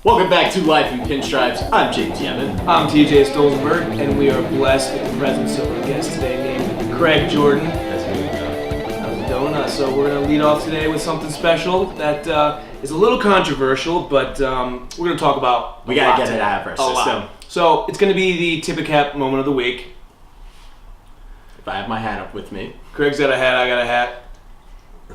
Welcome back to Life in Pinstripes. I'm James Yemen. I'm TJ Stolzenberg, and we are blessed with the presence of our guest today named Craig Jordan. That's me. How's it going? So we're going to lead off today with something special that is a little controversial, but we're going to talk about We got to get it out of our system. So it's going to be the Tip of Cap moment of the week. If I have my hat up with me. Craig's got a hat, I got a hat.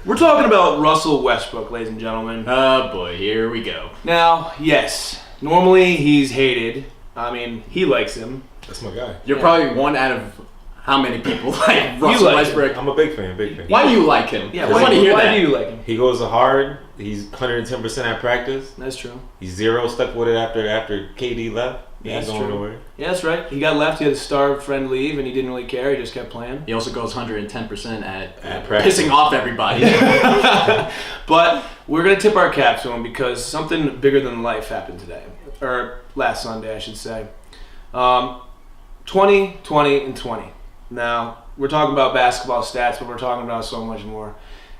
We're talking about Russell Westbrook, ladies and gentlemen. Oh boy, here we go. Now, yes, normally he's hated. I mean, he likes him. That's my guy. You're probably one out of how many people like Russell like Westbrook? I'm a big fan. Why do you like him? Yeah, I want to hear why that. do you like him? He goes hard. He's 110% at practice. That's true. He's zero stuck with it after KD left. He ain't That's going true. nowhere. Yeah, that's right. He got left. He had a star friend leave, and he didn't really care. He just kept playing. He also goes 110% at practice. pissing off everybody. But we're going to tip our caps to him because something bigger than life happened today. Or last Sunday, I should say. 20, 20, and 20. Now, we're talking about basketball stats, but we're talking about so much more.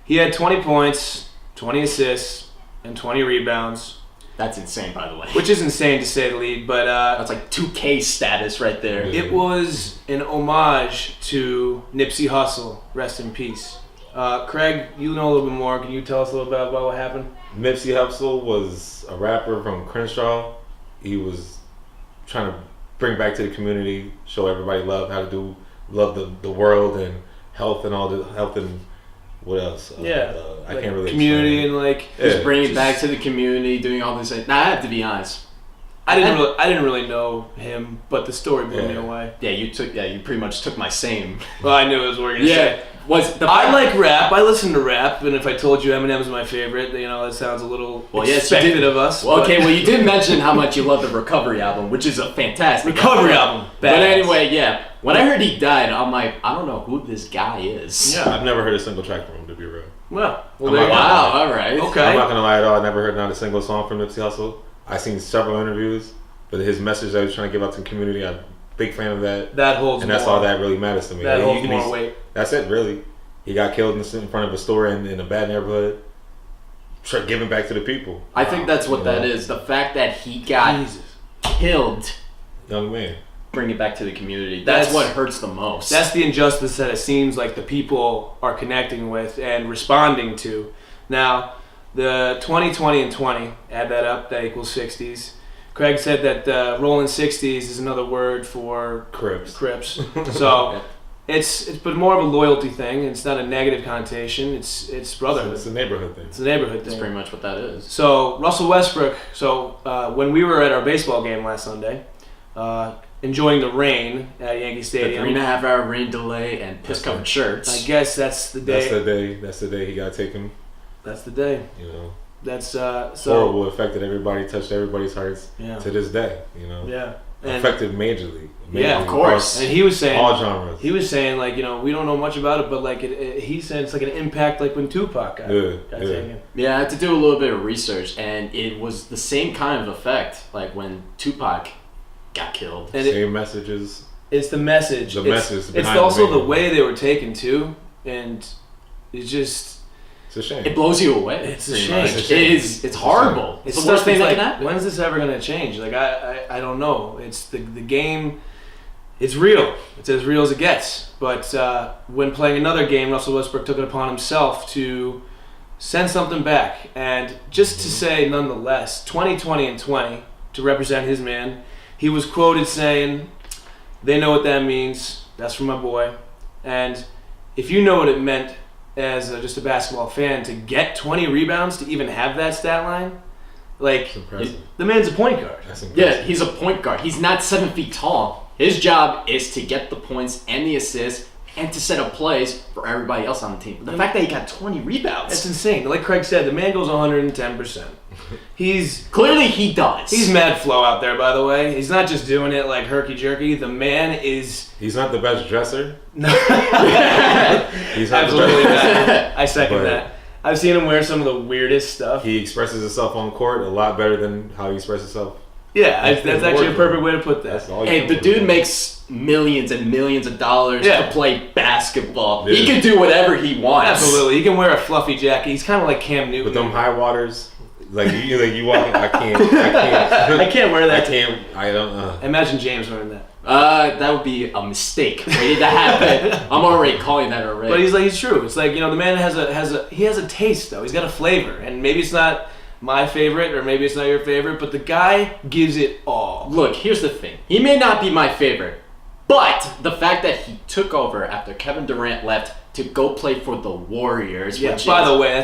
He had 20 points, 20 assists, and 20 rebounds. That's insane, by the way. Which is insane to say the least, but That's like 2K status right there. it was an homage to Nipsey Hussle. Rest in peace. Craig, you know a little bit more. Can you tell us a little bit about what happened? Nipsey Hussle was a rapper from Crenshaw. He was trying to bring back to the community, show everybody love the world and health and all the health and what else? I can't really community explain. and like Just bringing it back to the community, doing all this. Now, I have to be honest. I didn't really know him, but the story blew me away. Yeah, you pretty much took my same. Well, I knew it was what you were gonna say. I I like rap. I listen to rap, and if I told you Eminem's my favorite, that sounds a little expected of us. Well, okay, well, you did mention how much you love the Recovery album, which is a fantastic Recovery album. But anyway, yeah. When I heard he died, I'm like, I don't know who this guy is. Yeah. I've never heard a single track from him, to be real. Well, I'm there you not go. Wow, all right. Okay. I'm not gonna lie at all. I never heard not a single song from Nipsey Hussle. I've seen several interviews, but his message that he was trying to give out to the community, I'm a big fan of that. That holds And that's more. all that really matters to me. That Like, holds you can more be- weight. That's it, really. He got killed in front of a store in a bad neighborhood. Giving back to the people. I think that's what that Yeah. is. The fact that he got Jesus. killed, Young man. bring it back to the community. That's what hurts the most. That's the injustice that it seems like the people are connecting with and responding to. Now, the 20, 20, and 20, add that up, that equals 60s. Craig said that rolling 60s is another word for Crips. So it's but more of a loyalty thing. It's not a negative connotation. It's brotherhood. It's a neighborhood thing. It's a neighborhood That's thing. pretty much what that is. So Russell Westbrook. When we were at our baseball game last Sunday, enjoying the rain at Yankee The Stadium. 3.5-hour rain delay and piss-covered shirts. I guess that's the day. That's the day he got taken. That's the day. You know. That's so Horrible. Affected everybody. Touched everybody's hearts. Yeah. To this day. You know. Yeah. And, Affected majorly. Yeah, of course. and he was saying all genres. He was saying we don't know much about it, but he said it's like an impact like when Tupac got taken. Yeah, I had to do a little bit of research, and it was the same kind of effect like when Tupac got killed. And Same messages. It's the message. It's behind also the the way they were taken too, and it's just. It's a shame. It blows you away. It's a pretty shame. much. It's a shame. It is. It's horrible. It's the worst thing that can happen. When's this ever gonna change? I don't know. It's the game. It's real. It's as real as it gets. But when playing another game, Russell Westbrook took it upon himself to send something back, and just to say, nonetheless, 20, 20, and 20 to represent his man. He was quoted saying, "They know what that means. That's from my boy." And if you know what it meant as just a basketball fan to get 20 rebounds to even have that stat line, It's impressive. the man's a point guard. That's Yeah, impressive. he's a point guard. He's not 7 feet tall. His job is to get the points and the assists and to set up plays for everybody else on the team. The fact that he got 20 rebounds. That's insane. Like Craig said, the man goes 110%. Clearly he does. He's mad flow out there, by the way. He's not just doing it like herky-jerky. The man is... He's not the best dresser. No. He's not Absolutely the best. not. I second But- that. I've seen him wear some of the weirdest stuff. He expresses himself on court a lot better than how he expresses himself. Yeah, That's that's actually a important. perfect way to put that. That's all you Hey, can the do. dude makes millions and millions of dollars Yeah. to play basketball. Yeah. He can do whatever he wants. Absolutely. He can wear a fluffy jacket. He's kind of like Cam Newton. With them high waters, Like you walking. I can't. I can't wear I that. can't. I don't. Imagine James wearing that. That would be a mistake waiting to happen. I'm already calling that already. But he's true. It's like, the man has a taste though. He's got a flavor, and maybe it's not my favorite, or maybe it's not your favorite, but the guy gives it all. Look, here's the thing. He may not be my favorite, but the fact that he took over after Kevin Durant left to go play for the Warriors. Yeah. Which By the way,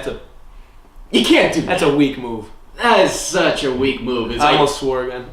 you can't do that. that's a weak move. That is such a weak move. It's I like, almost swore again.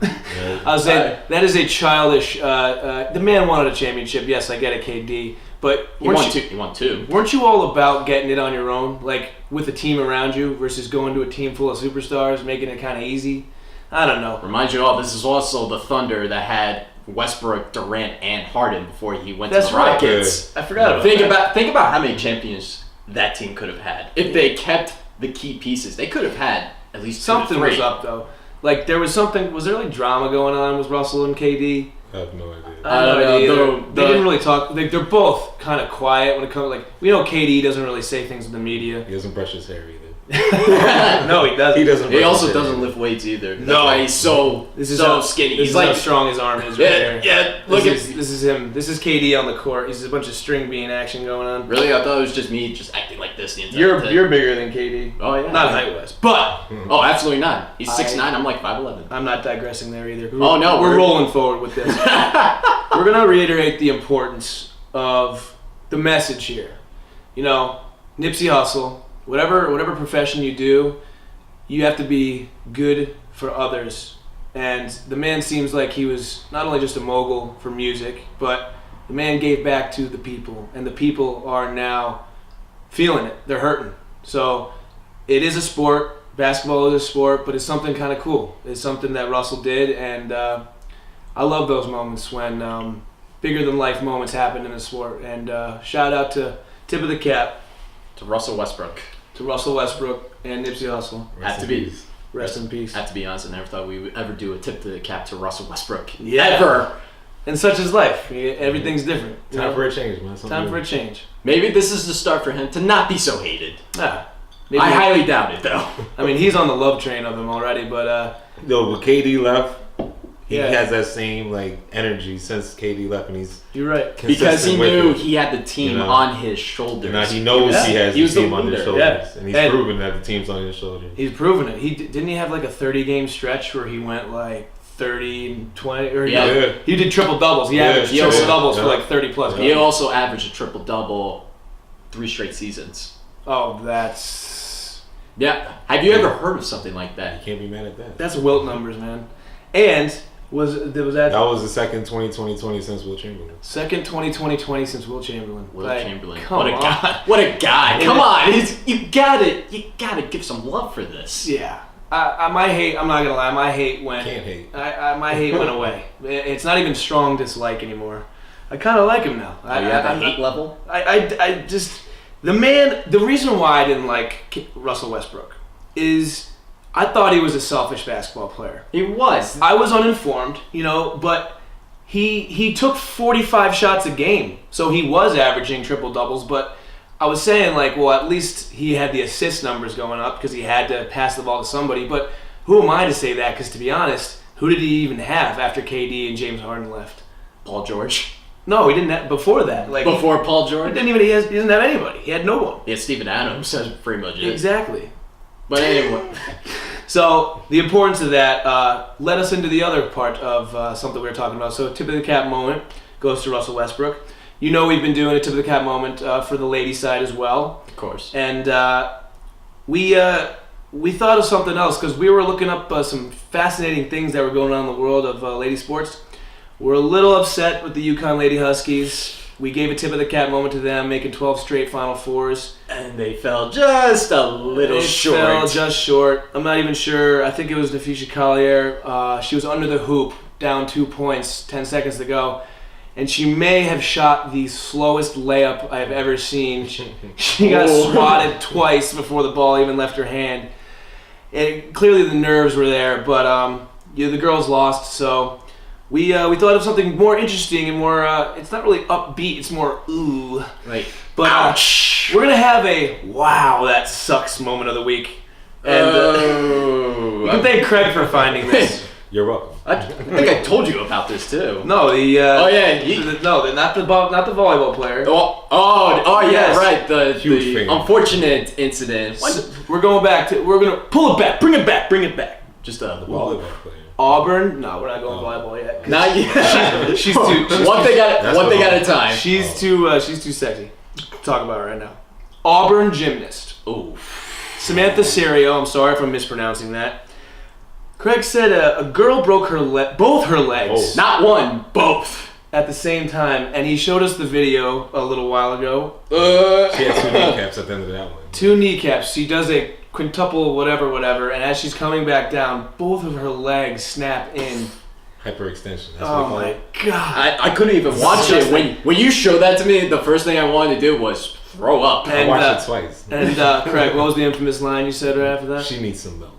I was saying that is a childish. The man wanted a championship. Yes, I get it, KD. But he won two. Weren't you all about getting it on your own, like with a team around you, versus going to a team full of superstars, making it kind of easy? I don't know. Remind you all, this is also the Thunder that had Westbrook, Durant, and Harden before he went That's to the right. Rockets. I forgot about that. Think about how many champions that team could have had if they kept the key pieces. They could have had at least Something 2 to 3. was up though. Like there was something. Was there like drama going on with Russell and KD? I have no idea. I don't know either. They didn't really talk. They're both kind of quiet when it comes. Like we know, KD doesn't really say things in the media. He doesn't brush his hair either. No, he doesn't. He doesn't. He also brush his hair doesn't lift weights either. That's No. why he's so skinny. This He's is like how strong his arm is. Right there. yeah. Look at This is him. This is KD on the court. He's a bunch of string bean action going on. really. I thought it was just me just acting like this the entire time. You're bigger than KD. Oh yeah. Not height wise, but Oh, absolutely not. He's 6'9". I'm like 5'11". I'm not digressing there either. Oh, no, we're we're- rolling forward with this. We're gonna reiterate the importance of the message here. Nipsey Hussle. Whatever profession you do, you have to be good for others. And the man seems like he was not only just a mogul for music, but the man gave back to the people, and the people are now feeling it. They're hurting. So it is a sport. Basketball is a sport, but it's something kind of cool. It's something that Russell did, and I love those moments when bigger than life moments happen in a sport. And shout out to tip of the cap To Russell Westbrook. to Russell Westbrook and Nipsey Hussle. Have to be. Rest in peace. I have to be honest, I never thought we would ever do a tip to the cap to Russell Westbrook. Yeah. Ever. And such is life. Everything's different. Time for a change, man. Time for a change. Maybe this is the start for him to not be so hated. Maybe, I highly doubt it, though. I mean, he's on the love train of him already, but Yo, when KD left, he Yeah. has that same energy since KD left, and he's you're right. Because he consistent with knew it. he had the team on his shoulders. Now he knows he has He was the the team on his leader. shoulders, Yeah. and he's And- proven that the team's on his shoulders. He's proven it. Didn't he have like a 30-game stretch where he went like 30 and 20? Or Yeah. he did triple doubles. He Yeah. averaged Yeah. triple doubles for Yeah. like 30 plus He games. also averaged a triple-double 3 straight seasons. Oh, that's Yeah. Have you ever heard of something like You that? can't be mad at that. that's Wilt numbers, man. And was that That was the second 20-20-20 since Will Chamberlain. second 20-20-20 since Wilt Chamberlain? Will Like, Chamberlain. Come What a on. guy. What a guy. Yeah. Come on. You gotta give some love for this. Yeah. My hate, I'm not gonna lie, my hate went. Can't hate. My hate went away. It's not even strong dislike anymore. I kind of like him now. You have a hate level? I just the man. The reason why I didn't like Russell Westbrook is I thought he was a selfish basketball player. He was. I was uninformed, but he took 45 shots a game, so he was averaging triple doubles. But I was saying at least he had the assist numbers going up because he had to pass the ball to somebody. But who am I to say that? Because to be honest, who did he even have after KD and James Harden left? Paul George. No, he didn't have before that. Before Paul he George? he doesn't have anybody. He had no one. Yeah, Steven Adams. That's pretty much it. Exactly. But anyway. So the importance of that led us into the other part of something we were talking about. So tip of the cap moment goes to Russell Westbrook. We've been doing a tip of the cap moment for the ladies' side as well. Of course. And we thought of something else because we were looking up some fascinating things that were going on in the world of lady sports. We're a little upset with the UConn Lady Huskies. We gave a tip of the cap moment to them, making 12 straight Final Fours. And they fell just a little short. Fell just short. I'm not even sure. I think it was Nafisha Collier. She was under the hoop, down 2 points, 10 seconds to go. And she may have shot the slowest layup I've ever seen. She got swatted twice before the ball even left her hand. And clearly the nerves were there, but the girls lost. So we thought of something more interesting and more. It's not really upbeat. It's more Like, But ouch. we're gonna have a wow that sucks moment of the week. And you can thank Craig for finding this. You're welcome. I think I told you about this too. No, the Oh yeah, not the volleyball player. Oh yeah, Yes. right. The Huge fan. unfortunate incident. We're gonna pull it back, bring it back. Just the Volleyball player. Auburn? No, we're not going volleyball yet. Not yet. She's too. One thing at a time. She's too sexy to talk about right now. Auburn gymnast. Oh. Samantha Serio. I'm sorry if I'm mispronouncing that. Craig said a girl broke both her legs Not one, both. at the same time, and he showed us the video a little while ago. She had 2 kneecaps at the end of that one. 2 kneecaps. She does a quintuple whatever, and as she's coming back down, both of her legs snap in. Hyperextension. That's Oh what my they god! I couldn't even watch it. When you showed that to me, the first thing I wanted to do was throw up. call it. I watched it twice. And Craig, what was the infamous line you said right after that? She needs some milk.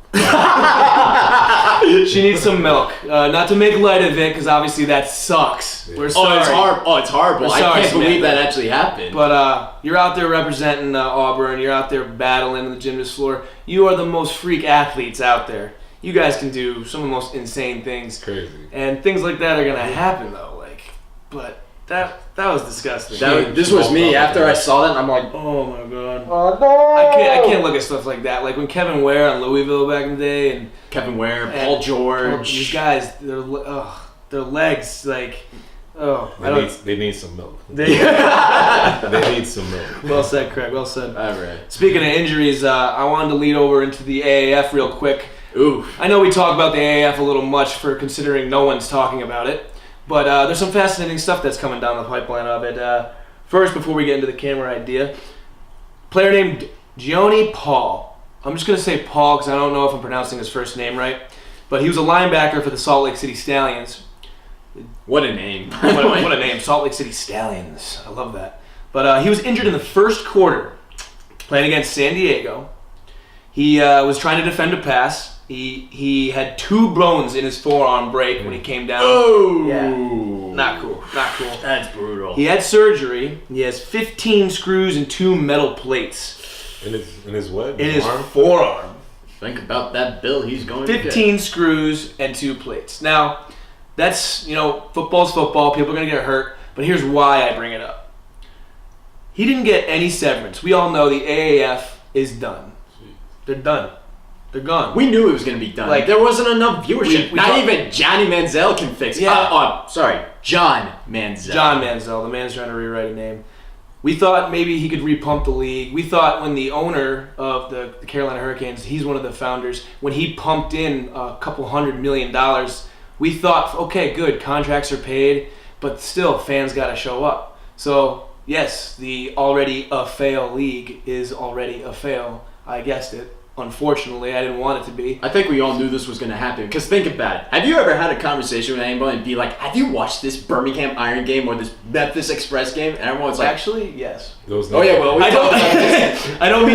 She needs some milk. Not to make light of it, because obviously that sucks. Yeah. We're sorry. It's horrible. We're I sorry, can't believe Samantha. that actually happened. But you're out there representing Auburn. You're out there battling on the gymnast floor. You are the most freak athletes out there. You guys can do some of the most insane things. Crazy. And things like that are gonna happen though. But that was disgusting. This was me. After I saw that, I'm like, Oh my god. Oh no. I can't look at stuff like that. Like when Kevin Ware on Louisville back in the day, and Kevin Ware, Paul George. these guys, their legs, like, They need some milk. They, They need some milk. well said, Craig. Well said. All right. Speaking of injuries, I wanted to lead over into the AAF real quick. Ooh. I know we talk about the AAF a little much for considering no one's talking about it, but there's some fascinating stuff that's coming down the pipeline of it. First, before we get into the camera idea, player named Gioni Paul. I'm just going to say Paul because I don't know if I'm pronouncing his first name right, but he was a linebacker for the Salt Lake City Stallions. What a name. What a name, Salt Lake City Stallions. I love that. But he was injured in the first quarter playing against San Diego. He was trying to defend a pass. He had 2 bones in his forearm break when he came down. Oh. Yeah. Not cool. That's brutal. He had surgery. He has 15 screws and 2 metal plates In his what? in his arm? forearm. Think about that bill he's going to get. 15 screws and 2 plates. Now, that's, football's football. People are going to get hurt. But here's why I bring it up. He didn't get any severance. We all know the AAF is done. They're done. They're gone. We knew it was going to be done. Like, there wasn't enough viewership. we Not talk- even Johnny Manziel can fix it. Yeah. Sorry. John Manziel. John Manziel, the man's trying to rewrite a name. We thought maybe he could repump the league. We thought when the owner of the Carolina Hurricanes, he's one of the founders, when he pumped in a couple $100 million, we thought, okay, good, contracts are paid, but still, fans got to show up. So, yes, the already a fail league is already a fail. I guessed it. Unfortunately, I didn't want it to be. I think we all knew this was going to happen. Because think about it. Have you ever had a conversation with anybody and be like, have you watched this Birmingham Iron game or this Memphis Express game? And everyone's like, Actually, yes. Those yeah, well, we I talked about this. I don't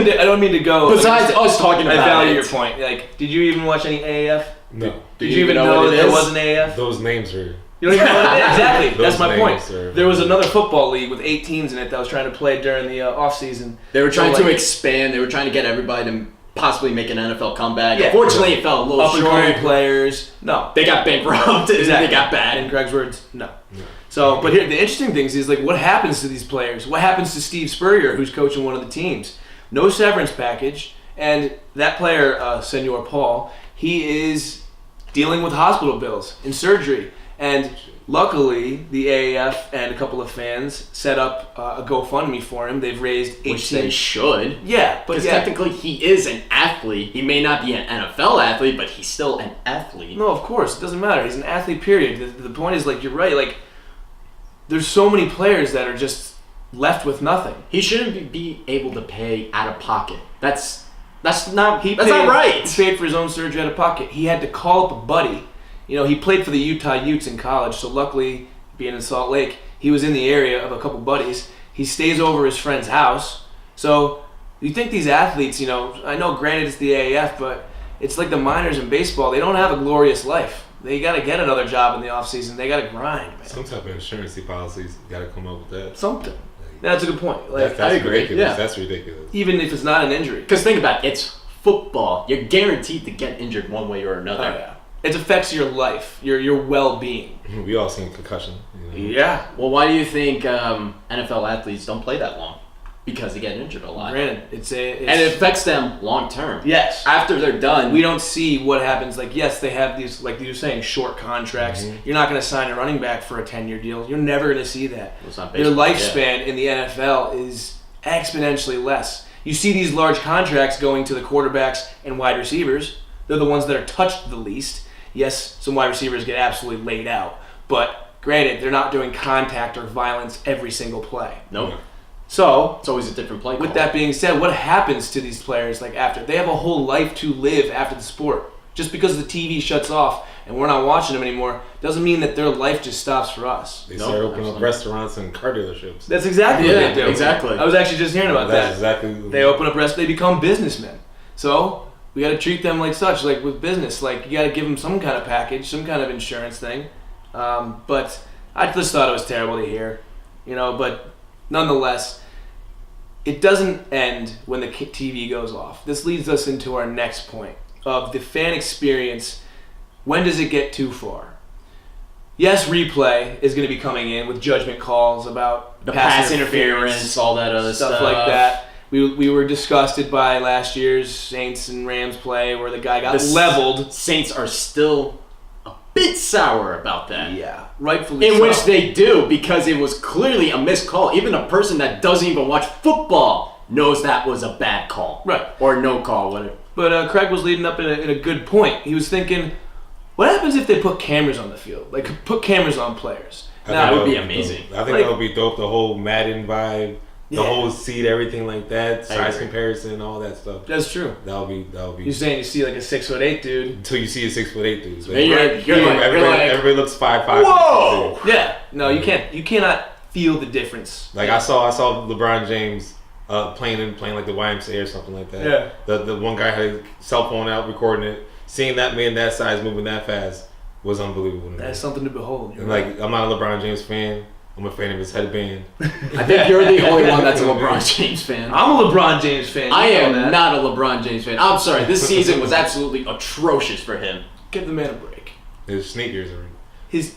mean to go. Besides us talking I about value it. your point. Like, did you even watch any AAF? No. Did you even know what that it there is? was an AAF? Those names are. You don't even know what it is? Exactly. That's Those my point. names are- There was another football league with 8 teams in it that was trying to play during the off season. They were trying So, to like, expand. They were trying to get everybody to possibly make an NFL comeback. Yeah. Unfortunately, it fell a little up and coming short. players. No. They got bankrupt. Exactly. They got bad. In Greg's words, no. So, but here the interesting thing is like, what happens to these players? What happens to Steve Spurrier, who's coaching one of the teams? No severance package, and that player, Senor Paul, he is dealing with hospital bills and surgery. And luckily, the AAF and a couple of fans set up a GoFundMe for him. They've raised 18. Which they should. Yeah, but Because technically he is an athlete. He may not be an NFL athlete, but he's still an athlete. No, of course, it doesn't matter. He's an athlete, period. The point is, like, you're right. Like, there's so many players that are just left with nothing. He shouldn't be able to pay out of pocket. That's not not He right. paid for his own surgery out of pocket. He had to call up a buddy. He played for the Utah Utes in college, so luckily, being in Salt Lake, he was in the area of a couple buddies. He stays over his friend's house. So you think these athletes, I know granted it's the AAF, but it's like the minors in baseball. They don't have a glorious life. They got to get another job in the offseason. They got to grind, man. Some type of insurance policies got to come up with that. Something. That's a good point. Like, That's I agree, ridiculous. yeah. That's ridiculous. even if it's not an injury. Because think about it, it's football, you're guaranteed to get injured one way or another. Oh, yeah. It affects your life, your well-being. We all seen concussion. Yeah. Well, why do you think NFL athletes don't play that long? Because they get injured a lot. Granted, and it affects them long term. Yes. After they're done, we don't see what happens. Like, yes, they have these, like you were saying, short contracts. Mm-hmm. You're not going to sign a running back for a 10-year deal. You're never going to see that. Well, it's not Their baseball, lifespan in the NFL is exponentially less. You see these large contracts going to the quarterbacks and wide receivers. They're the ones that are touched the least. Yes, some wide receivers get absolutely laid out. But granted, they're not doing contact or violence every single play. Nope. So, It's always a different play call. with that being said, what happens to these players like after? They have a whole life to live after the sport. Just because the TV shuts off and we're not watching them anymore doesn't mean that their life just stops for us. They start opening up restaurants and car dealerships. That's exactly what they do. exactly. I was actually just hearing about That's that. exactly. They open up restaurants, they become businessmen. So we got to treat them like such, like with business. Like you got to give them some kind of package, some kind of insurance thing. But I just thought it was terrible to hear, But nonetheless, it doesn't end when the TV goes off. This leads us into our next point of the fan experience. When does it get too far? Yes, replay is going to be coming in with judgment calls about the pass interference, all that other stuff like that. We were disgusted by last year's Saints and Rams play where the guy got leveled. Saints are still a bit sour about that. Yeah, rightfully In so. which they do, because it was clearly a missed call. Even a person that doesn't even watch football knows that was a bad call. Right. Or no call, whatever. But Craig was leading up in a good point. He was thinking, what happens if they put cameras on the field? Like, put cameras on players. That would be amazing. I think that would be dope. The whole Madden vibe, the whole seat, everything like that, size comparison, all that stuff. That's true. That'll be. You're saying you see like a 6'8" dude until you see a 6'8" dude. So everybody looks 5'5". Whoa! Yeah. No, you can't. You cannot feel the difference. Like I saw LeBron James playing like the YMCA or something like that. Yeah. The one guy had his cell phone out recording it. Seeing that man that size moving that fast was unbelievable. That's something to behold. And like, I'm not a LeBron James fan. I'm a fan of his headband. I think you're the only one that's a LeBron James fan. I'm a LeBron James fan. I am not a LeBron James fan. I'm sorry. This season was absolutely atrocious for him. Give the man a break. His sneakers are.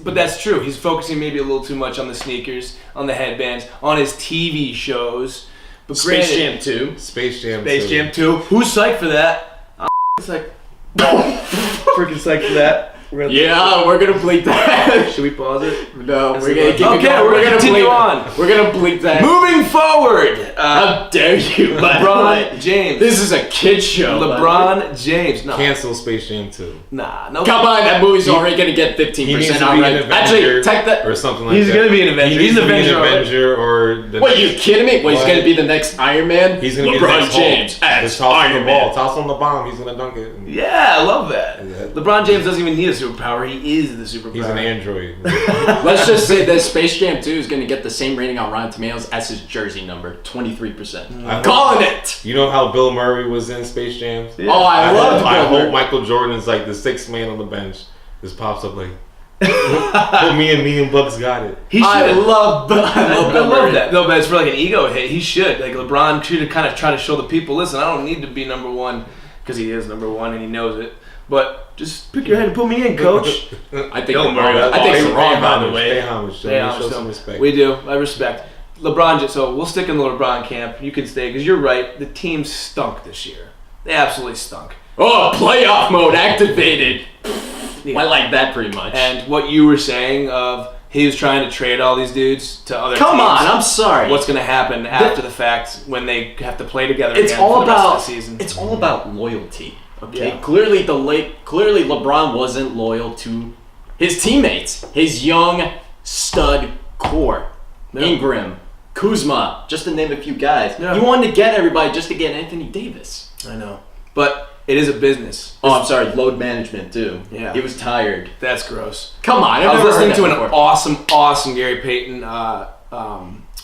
But that's true. He's focusing maybe a little too much on the sneakers, on the headbands, on his TV shows. But Space Jam 2. Space Jam 2. Who's psyched for that? I'm psyched. Freaking psyched for that. We're gonna bleep that. Should we pause it? No, we're gonna keep it going. We're gonna continue on. We're gonna bleep that. Moving forward. How dare you, LeBron James. This is a kid show. LeBron James. No. Cancel Space Jam 2. Nah, no. Come on, that movie's already gonna get 15% already. Actually, take that. Or something like he's that. He's gonna be an Avenger. He's an Avenger or. Wait, you kidding me? Wait, he's gonna be the next Iron Man? He's gonna LeBron be the next James as Iron Man. Toss on the bomb. He's gonna dunk it. Yeah, I love that. LeBron James doesn't even need a superpower. He is the superpower. He's an android. Let's just say that Space Jam 2 is going to get the same rating on Rotten Tomatoes as his jersey number, 23%. I'm calling it! You know how Bill Murray was in Space Jam? Yeah. Oh, I love I Bill Murray. hope Michael Jordan's like the sixth man on the bench. Just pops up like, put me and Bucks got it. He should. I love that. No, but it's for like an ego hit. He should. Like LeBron should kind of try to show the people, listen, I don't need to be number one because he is number one and he knows it. But just pick your head and put me in, coach. I think it's wrong, by the way. Pay homage. Show some respect. We do. I respect. LeBron, so we'll stick in the LeBron camp. You can stay, because you're right. The team stunk this year. They absolutely stunk. Oh, playoff mode activated. I like that pretty much. And what you were saying of he was trying to trade all these dudes to other teams. Come on, I'm sorry. What's going to happen after the fact when they have to play together it's again all for the about, rest of the season? It's all about loyalty. Okay, Yeah. Clearly LeBron wasn't loyal to his teammates, his young stud core. Yeah. Ingram, Kuzma, just to name a few guys. Yeah. You wanted to get everybody just to get Anthony Davis. I know. But it is a business. Oh, I'm sorry, load management too. Yeah. He was tired. That's gross. Come on, I was listening to an awesome. awesome Gary Payton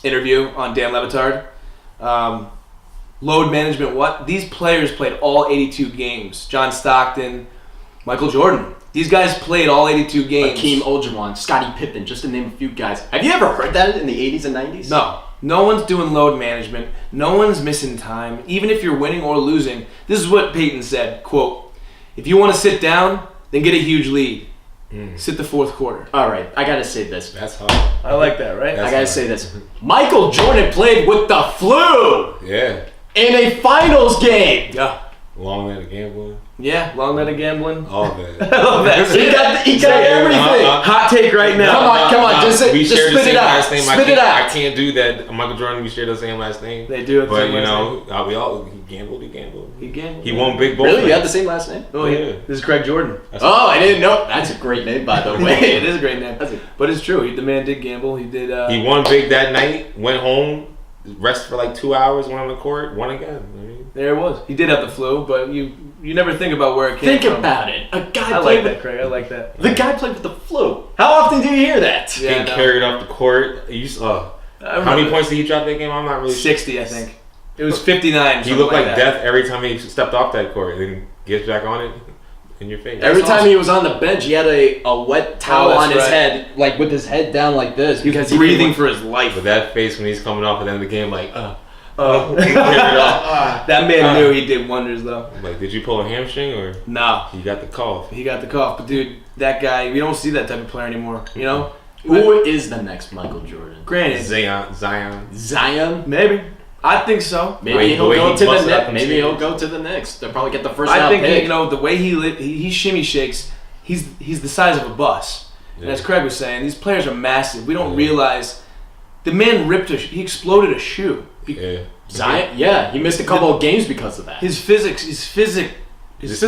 interview on Dan Levitard. Load management, what? These players played all 82 games. John Stockton, Michael Jordan. These guys played all 82 games. Hakeem Olajuwon, Scottie Pippen, just to name a few guys. Have you ever heard that in the 80s and 90s? No. No one's doing load management. No one's missing time. Even if you're winning or losing, this is what Peyton said, quote, "If you want to sit down, then get a huge lead. Sit the fourth quarter." All right, I gotta say this. That's hard. I like that, right? I gotta say this. Michael Jordan played with the flu Yeah. in a finals game. Yeah. Long night of gambling. Yeah, long night of gambling. All that. I love that. He got everything. Hot take right now. Come on, just we share the spit same it out. last name. Spit it I out. can't do that. Michael Jordan, we share the same last name. They do it. But you know, we all he gambled. He gambled. He won big both. Really? You have the same last name? Oh yeah. Yeah. This is Craig Jordan. Oh, I didn't know. That's a great name, by the way. It is a great name. But it's true. The man did gamble. He did. He won big that night. Went home, rested for like 2 hours. Went on the court. Won again. I mean, There it was. He did have the flu, but you never think about where it came Think from. about it. A guy I played like with that, Craig. I like that. the guy played with the flu. How often do you hear that? Yeah, getting no. carried off the court. How many points did he drop that game? I'm not really 60, I think. It was 59. He looked like that. death every time he stepped off that court. Then gets back on it in your face. Every That's time awesome. he was on the bench, he had a wet towel that's on his right. head, like with his head down like this, He was because he breathing didn't for his life. But that face when he's coming off at the end of the game, like, That man knew he did wonders, though. like, did you pull a hamstring or No. you got the cough? He got the cough. But, dude, that guy, we don't see that type of player anymore, you know? Who is the next Michael Jordan? Granted. Zion. Zion? Maybe. I think so. Maybe The he'll way go he to the busted up Knicks. them Maybe sneakers. he'll go to the Knicks. They'll probably get the first I round think, pick. you know, the way he shimmy shakes, he's the size of a bus. And as Craig was saying, these players are massive. We don't realize the man he exploded a shoe. Yeah. Zion? Yeah, he missed a couple of games because of that. His This physical.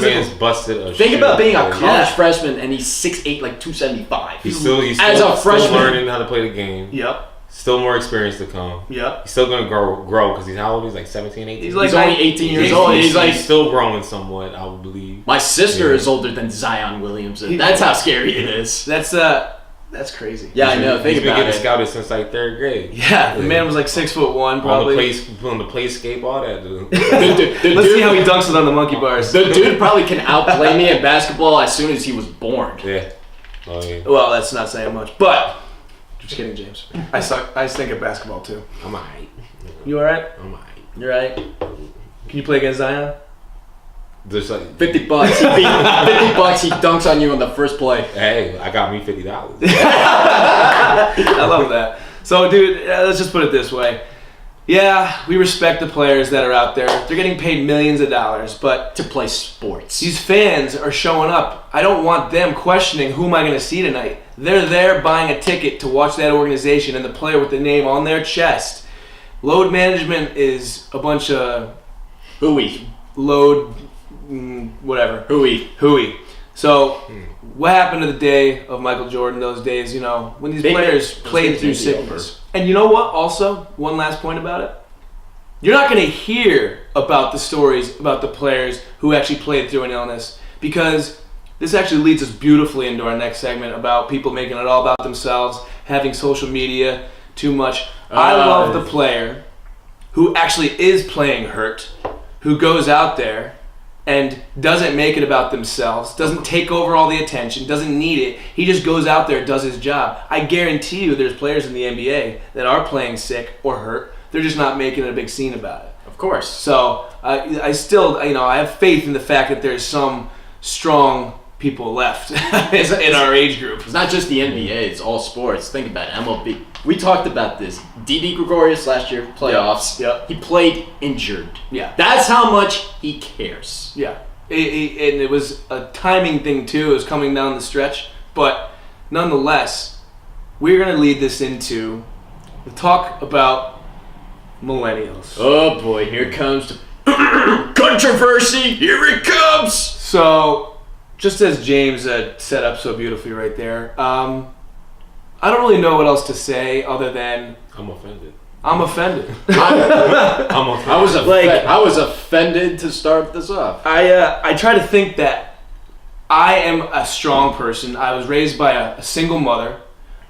man's busted a Think shoe. about being a Like, college freshman and he's 6'8", like 275. He's still As a freshman. still learning how to play the game. Yep. Still more experience to come. Yep. He's still gonna grow because he's how old? He's like 17, 18. He's like He's only 18 years old. He's like, still growing somewhat, I would believe. my sister Yeah. is older than Zion Williamson. That's how scary it is. That's crazy. Yeah, I know. Think He's been about getting it. scouted since like 3rd grade. Yeah, the man was like 6'1", probably. On the playscape, all that. Dude. Let's see how he dunks it on the monkey bars. The dude probably can outplay me in basketball as soon as he was born. Yeah. I mean, Well, that's not saying much, but just kidding, James. I suck. I stink at basketball too. I'm alright. You all right? I'm alright. You're right. Can you play against Zion? Just like, $50. $50. He dunks on you on the first play. hey, I got me $50. I love that. So, dude, let's just put it this way. Yeah, we respect the players that are out there. They're getting paid millions of dollars, but To play sports. these fans are showing up. I don't want them questioning who am I going to see tonight. They're there buying a ticket to watch that organization and the player with the name on their chest. Load management is a bunch of Hooey. load, whatever. Hooey. So, what happened to the day of Michael Jordan, those days, you know, when these Big- players those played days through may be sickness. And you know what, also, one last point about it? You're not going to hear about the stories about the players who actually played through an illness, because this actually leads us beautifully into our next segment about people making it all about themselves, having social media too much. I love the player who actually is playing hurt, who goes out there and doesn't make it about themselves, doesn't take over all the attention, doesn't need it. He just goes out there, does his job. I guarantee you there's players in the NBA that are playing sick or hurt. They're just not making a big scene about it. Of course. So I still, you know, I have faith in the fact that there's some strong people left in our age group. It's not just the NBA, it's all sports. Think about it, MLB. We talked about this. Didi Gregorius last year, playoffs. Yep. He played injured. Yeah. That's how much he cares. Yeah. And it was a timing thing too. It was coming down the stretch. But nonetheless, we're going to lead this into the talk about millennials. Oh boy, here comes the controversy. Here it comes. So, just as James set up so beautifully right there, I don't really know what else to say other than I'm offended. I'm offended. I'm offended. I was offended to start this off. I try to think that I am a strong person. I was raised by a single mother.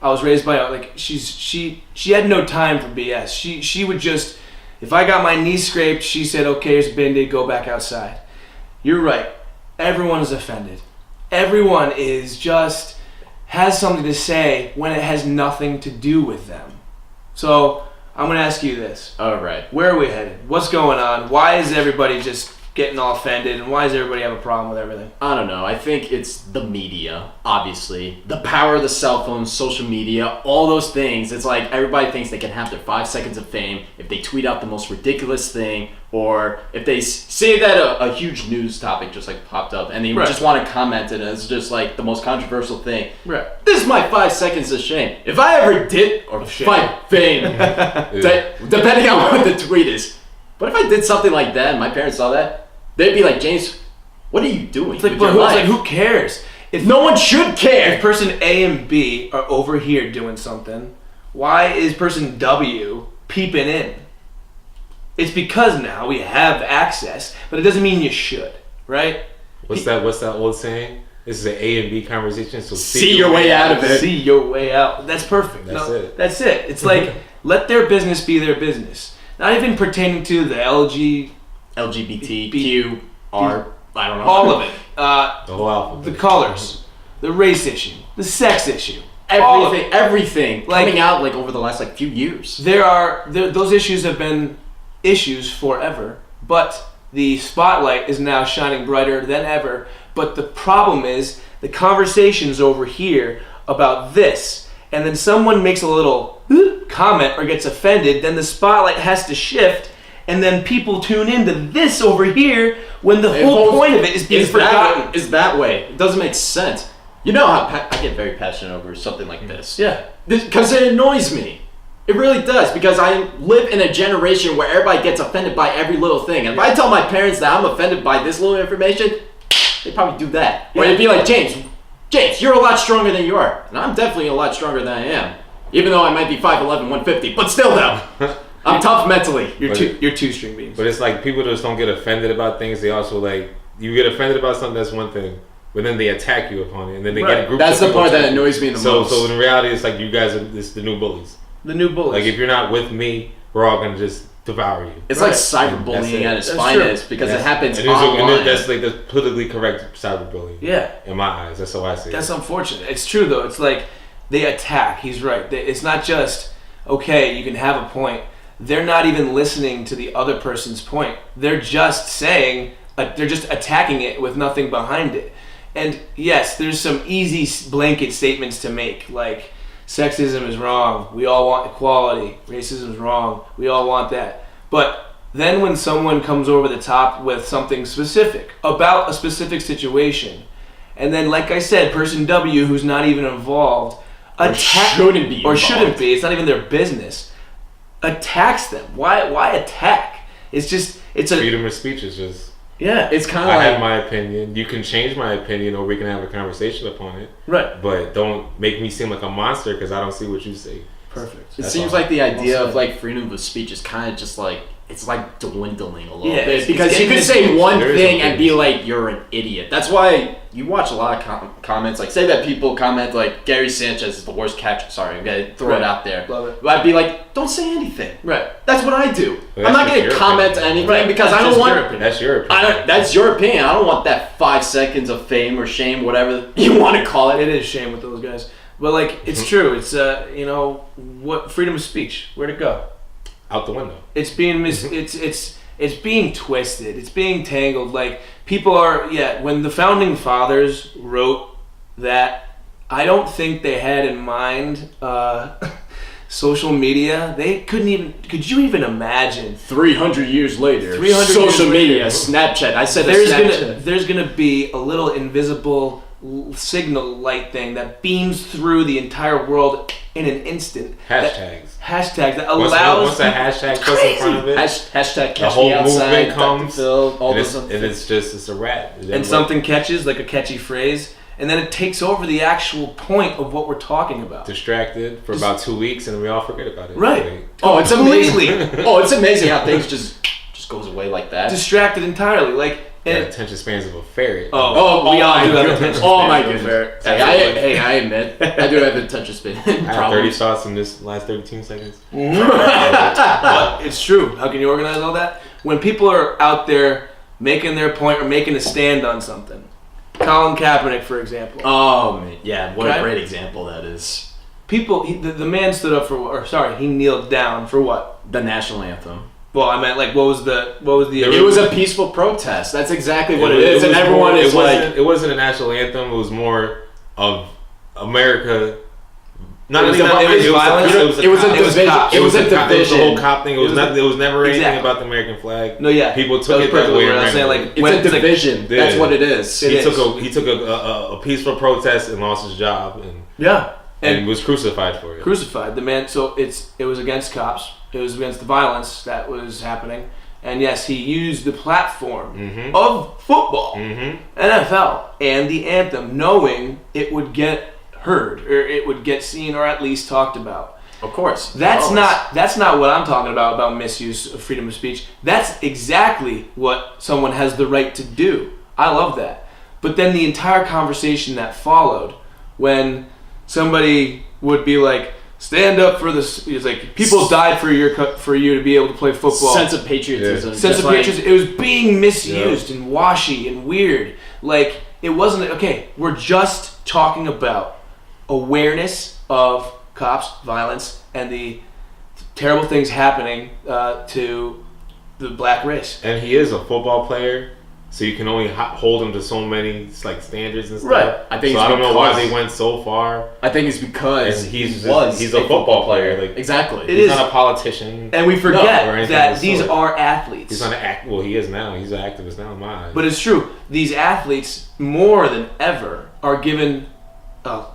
I was raised by she had no time for BS. She would just, if I got my knee scraped, she said, okay, here's a Band-Aid, go back outside. You're right. Everyone is offended. Everyone has something to say when it has nothing to do with them. So I'm gonna ask you this. All right. Where are we headed? What's going on? Why is everybody just getting all offended, and why does everybody have a problem with everything? I don't know. I think it's the media, obviously. The power of the cell phone, social media, all those things. It's like everybody thinks they can have their 5 seconds of fame if they tweet out the most ridiculous thing, or if they say that a huge news topic just like popped up and they just want to comment it, and it's just like the most controversial thing. Right. This is my 5 seconds of shame. If I ever did, or fame, depending on what the tweet is. But if I did something like that and my parents saw that, they'd be like, James, what are you doing? It's like, who cares? If no one should care. If person A and B are over here doing something, why is person W peeping in? It's because now we have access, but it doesn't mean you should, right? What's that old saying? This is an A and B conversation, so see your way out of it. See your way out. That's perfect. That's it. It's like, let their business be their business. Not even pertaining to the LGBTQ, I don't know. All of it. The whole alphabet. The colors, the race issue, the sex issue. Everything coming out like over the last like few years. Those issues have been issues forever, but the spotlight is now shining brighter than ever. But the problem is the conversation's over here about this, and then someone makes a little comment or gets offended, then the spotlight has to shift, and then people tune into this over here when the whole point of it is being forgotten. Is that way. It doesn't make sense. You know how I get very passionate over something like this. Yeah. Because it annoys me. It really does, because I live in a generation where everybody gets offended by every little thing. And if I tell my parents that I'm offended by this little information, they'd probably do that. Or they'd be like, James, you're a lot stronger than you are. And I'm definitely a lot stronger than I am. Even though I might be 5'11", 150. But still though, I'm tough mentally. You're two string beans. But it's like people just don't get offended about things. They also like, you get offended about something, that's one thing. But then they attack you upon it. And then they get a group. That's the part that annoys me the most. So in reality, it's like you guys are the new bullies. The new bullies. Like if you're not with me, we're all going to just devour you. It's like cyberbullying at its finest, because it happens online. And that's like the politically correct cyberbullying. Yeah. In my eyes, that's how I see it. That's unfortunate. It's true though. It's like they attack. He's right. It's not just, okay, you can have a point. They're not even listening to the other person's point. They're just saying, they're just attacking it with nothing behind it. And yes, there's some easy blanket statements to make, like sexism is wrong, we all want equality, racism is wrong, we all want that. But then when someone comes over the top with something specific about a specific situation, and then like I said, person W who's not even involved, shouldn't be, it's not even their business, attacks them. Why attack? It's freedom of speech is just... Yeah, it's kind of I have my opinion. You can change my opinion, or we can have a conversation upon it. Right. But don't make me seem like a monster because I don't see what you say. Perfect. It seems like the idea of like freedom of speech is kind of just like, it's like dwindling a little bit, because you can say one thing and be like, you're an idiot. That's why you watch a lot of comments, like say that people comment like Gary Sanchez is the worst catcher. Sorry, I'm gonna throw it out there. Love it. But I'd be like, don't say anything. Right. That's what I do. Well, I'm not gonna comment anything because I don't want. That's your opinion. That's your opinion. I don't want that 5 seconds of fame or shame, whatever you want to call it. It is shame with those guys. But like, it's true. It's what freedom of speech? Where'd it go? Out the window. It's being it's being twisted. It's being tangled. Like people are when the founding fathers wrote that, I don't think they had in mind social media. They couldn't even. Could you even imagine? 300 years later, 300 social years media, later, Snapchat. I said there's gonna be a little invisible signal light thing that beams through the entire world in an instant. Hashtags that allows. Once a hashtag puts in front of it, hashtag catch the whole me outside, movement comes, and it's a wrap. And something catches, like a catchy phrase, and then it takes over the actual point of what we're talking about. Distracted for about 2 weeks, and we all forget about it. Right. Like, it's amazing. It's amazing how things just goes away like that. Distracted entirely, like. And attention spans of a ferret. We all do have attention spans. Oh my goodness. I admit, I do have attention span. I have 30 thoughts in this last 13 seconds. But it's true. How can you organize all that? When people are out there making their point or making a stand on something. Colin Kaepernick, for example. Oh, man. Yeah, what a great example that is. the man stood up he kneeled down for what? The national anthem. Well, I meant like what was the? It was a peaceful protest. That's exactly what it is, and was everyone more, is it wasn't a national anthem. It was more of America. It was violence. It was a division. It was a division. It was the whole cop thing. It was never anything Exactly. about the American flag. No, yeah. People took it that way. I was saying, like, It's a division. That's what it is. He took a peaceful protest and lost his job and was crucified for it. Crucified the man. So it was against cops. It was against the violence that was happening. And yes, he used the platform of football, NFL, and the anthem, knowing it would get heard or it would get seen or at least talked about. Of course. That's not what I'm talking about misuse of freedom of speech. That's exactly what someone has the right to do. I love that. But then the entire conversation that followed, when somebody would be like, stand up for this. It's like people died for you to be able to play football. Sense of patriotism. Yeah. Sense of patriotism. It was being misused and washy and weird. Like it wasn't okay. We're just talking about awareness of cops, violence, and the terrible things happening to the black race. And he is a football player. So you can only hold him to so many standards and stuff. Right. I don't know why they went so far. I think it's because he's a football player. Like, exactly. He's not a politician. And we forget that these are athletes. He's not well, he is now. He's an activist now in my eyes. But it's true. These athletes, more than ever, are given a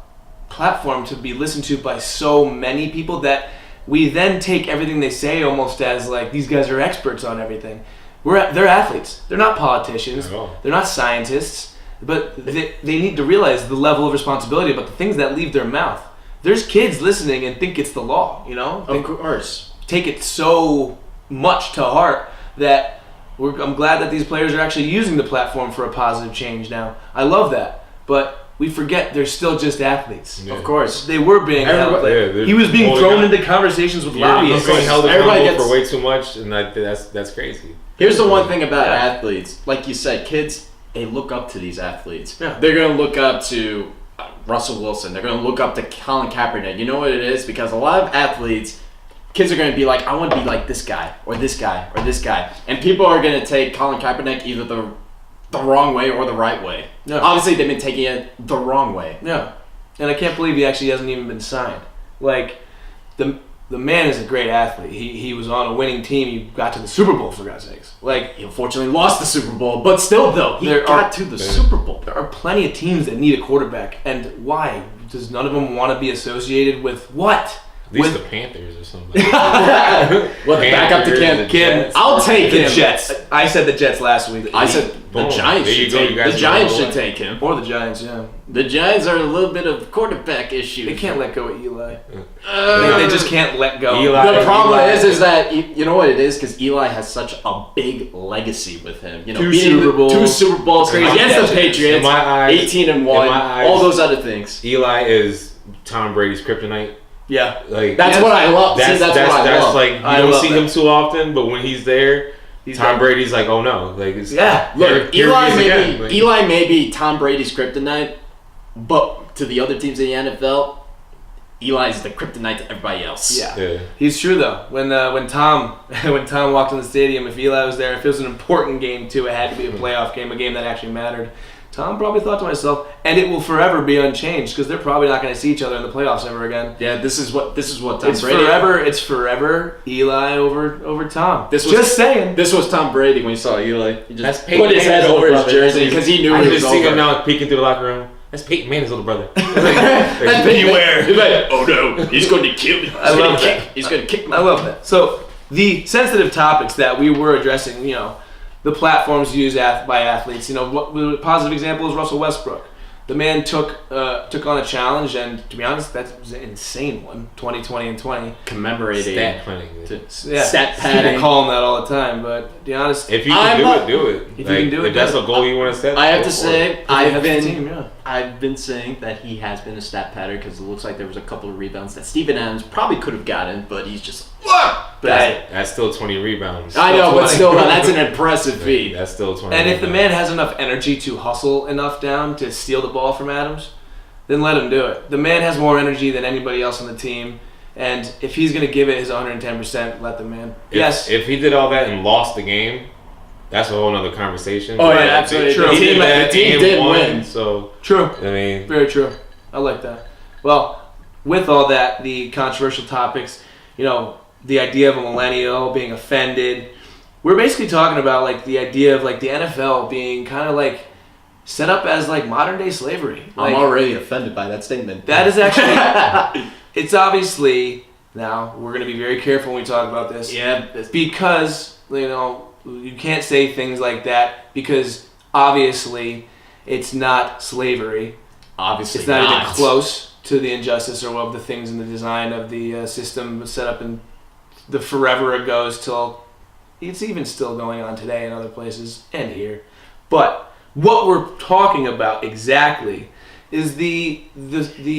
platform to be listened to by so many people that we then take everything they say almost as like these guys are experts on everything. They're athletes. They're not politicians. They're not scientists. But they need to realize the level of responsibility about the things that leave their mouth. There's kids listening and think it's the law, you know? Of course. Take it so much to heart that I'm glad that these players are actually using the platform for a positive change now. I love that. But we forget they're still just athletes. Yeah. Of course. They were being held. He was being thrown into conversations with lobbyists. Everybody gets for way too much, and that's crazy. Here's the one thing about athletes. Like you said, kids, they look up to these athletes. Yeah. They're going to look up to Russell Wilson. They're going to look up to Colin Kaepernick. You know what it is? Because a lot of athletes, kids are going to be like, I want to be like this guy or this guy or this guy. And people are going to take Colin Kaepernick either the wrong way or the right way. Yeah. Obviously, they've been taking it the wrong way. Yeah. And I can't believe he actually hasn't even been signed. Like, the man is a great athlete. He was on a winning team. He got to the Super Bowl, for God's sakes. Like, he unfortunately lost the Super Bowl, but still, though, he got to the Super Bowl. There are plenty of teams that need a quarterback. And why? Does none of them want to be associated with what? At least the Panthers or something. Back up to Cam. I'll take the him. Jets. I said the Jets last week. I said the Giants should take him. The Giants should take him. Or the Giants, yeah. The Giants are a little bit of quarterback issues. They can't let go of Eli. They just can't let go. The problem is that, you know what it is? Because Eli has such a big legacy with him. You know, two Super Bowls against the Patriots, in my eyes, 18-1, all those other things. Eli is Tom Brady's kryptonite. Yeah, like that's what I love. That's what I love. Like you don't see him too often, but when he's there, Tom Brady's like, oh no, like it's, Look, Eli may be Tom Brady's kryptonite, but to the other teams in the NFL, Eli's the kryptonite to everybody else. Yeah. He's true though. When Tom walked in the stadium, if Eli was there, if it was an important game too, it had to be a playoff game, a game that actually mattered. Tom probably thought to myself, and it will forever be unchanged because they're probably not going to see each other in the playoffs ever again. Yeah, this is what Tom it's Brady. It's forever Eli over Tom. Saying. This was Tom Brady when he saw Eli. He just put his head over his jersey because he knew he was over. I just see him now peeking through the locker room. That's Peyton Manning's little brother. That's beware. He's like, oh no, he's going to kill me. He's going to kick me. I love that. So the sensitive topics that we were addressing, you know, the platforms used by athletes. You know, what positive example is Russell Westbrook. The man took on a challenge, and to be honest, that was an insane one. 2020 and 20 commemorating stat planning. Stat padding. People call him that all the time, but to be honest, if you can do it. If you can do it, if that's a goal you want to set. I have to say, I've been saying that he has been a stat padder because it looks like there was a couple of rebounds that Steven Adams probably could have gotten, but he's just. That's still 20 rebounds. I know, but still, that's an impressive feat. That's still 20. And if the man has enough energy to hustle enough down to steal the ball from Adams, then let him do it. The man has more energy than anybody else on the team, and if he's going to give it his 110%, let the man. If he did all that and lost the game, that's a whole other conversation. Oh, yeah, absolutely. True. The team did win. So true. I mean, very true. I like that. Well, with all that, the controversial topics, the idea of a millennial being offended, we're basically talking about like the idea of like the NFL being kind of like set up as like modern day slavery. I'm already offended by that statement. That is actually, it's obviously, now we're going to be very careful when we talk about this. Yeah. Because, you can't say things like that because obviously it's not slavery. Obviously it's not even close to the injustice or of the things in the design of the system set up in the forever it goes till it's even still going on today in other places and here. But what we're talking about exactly is the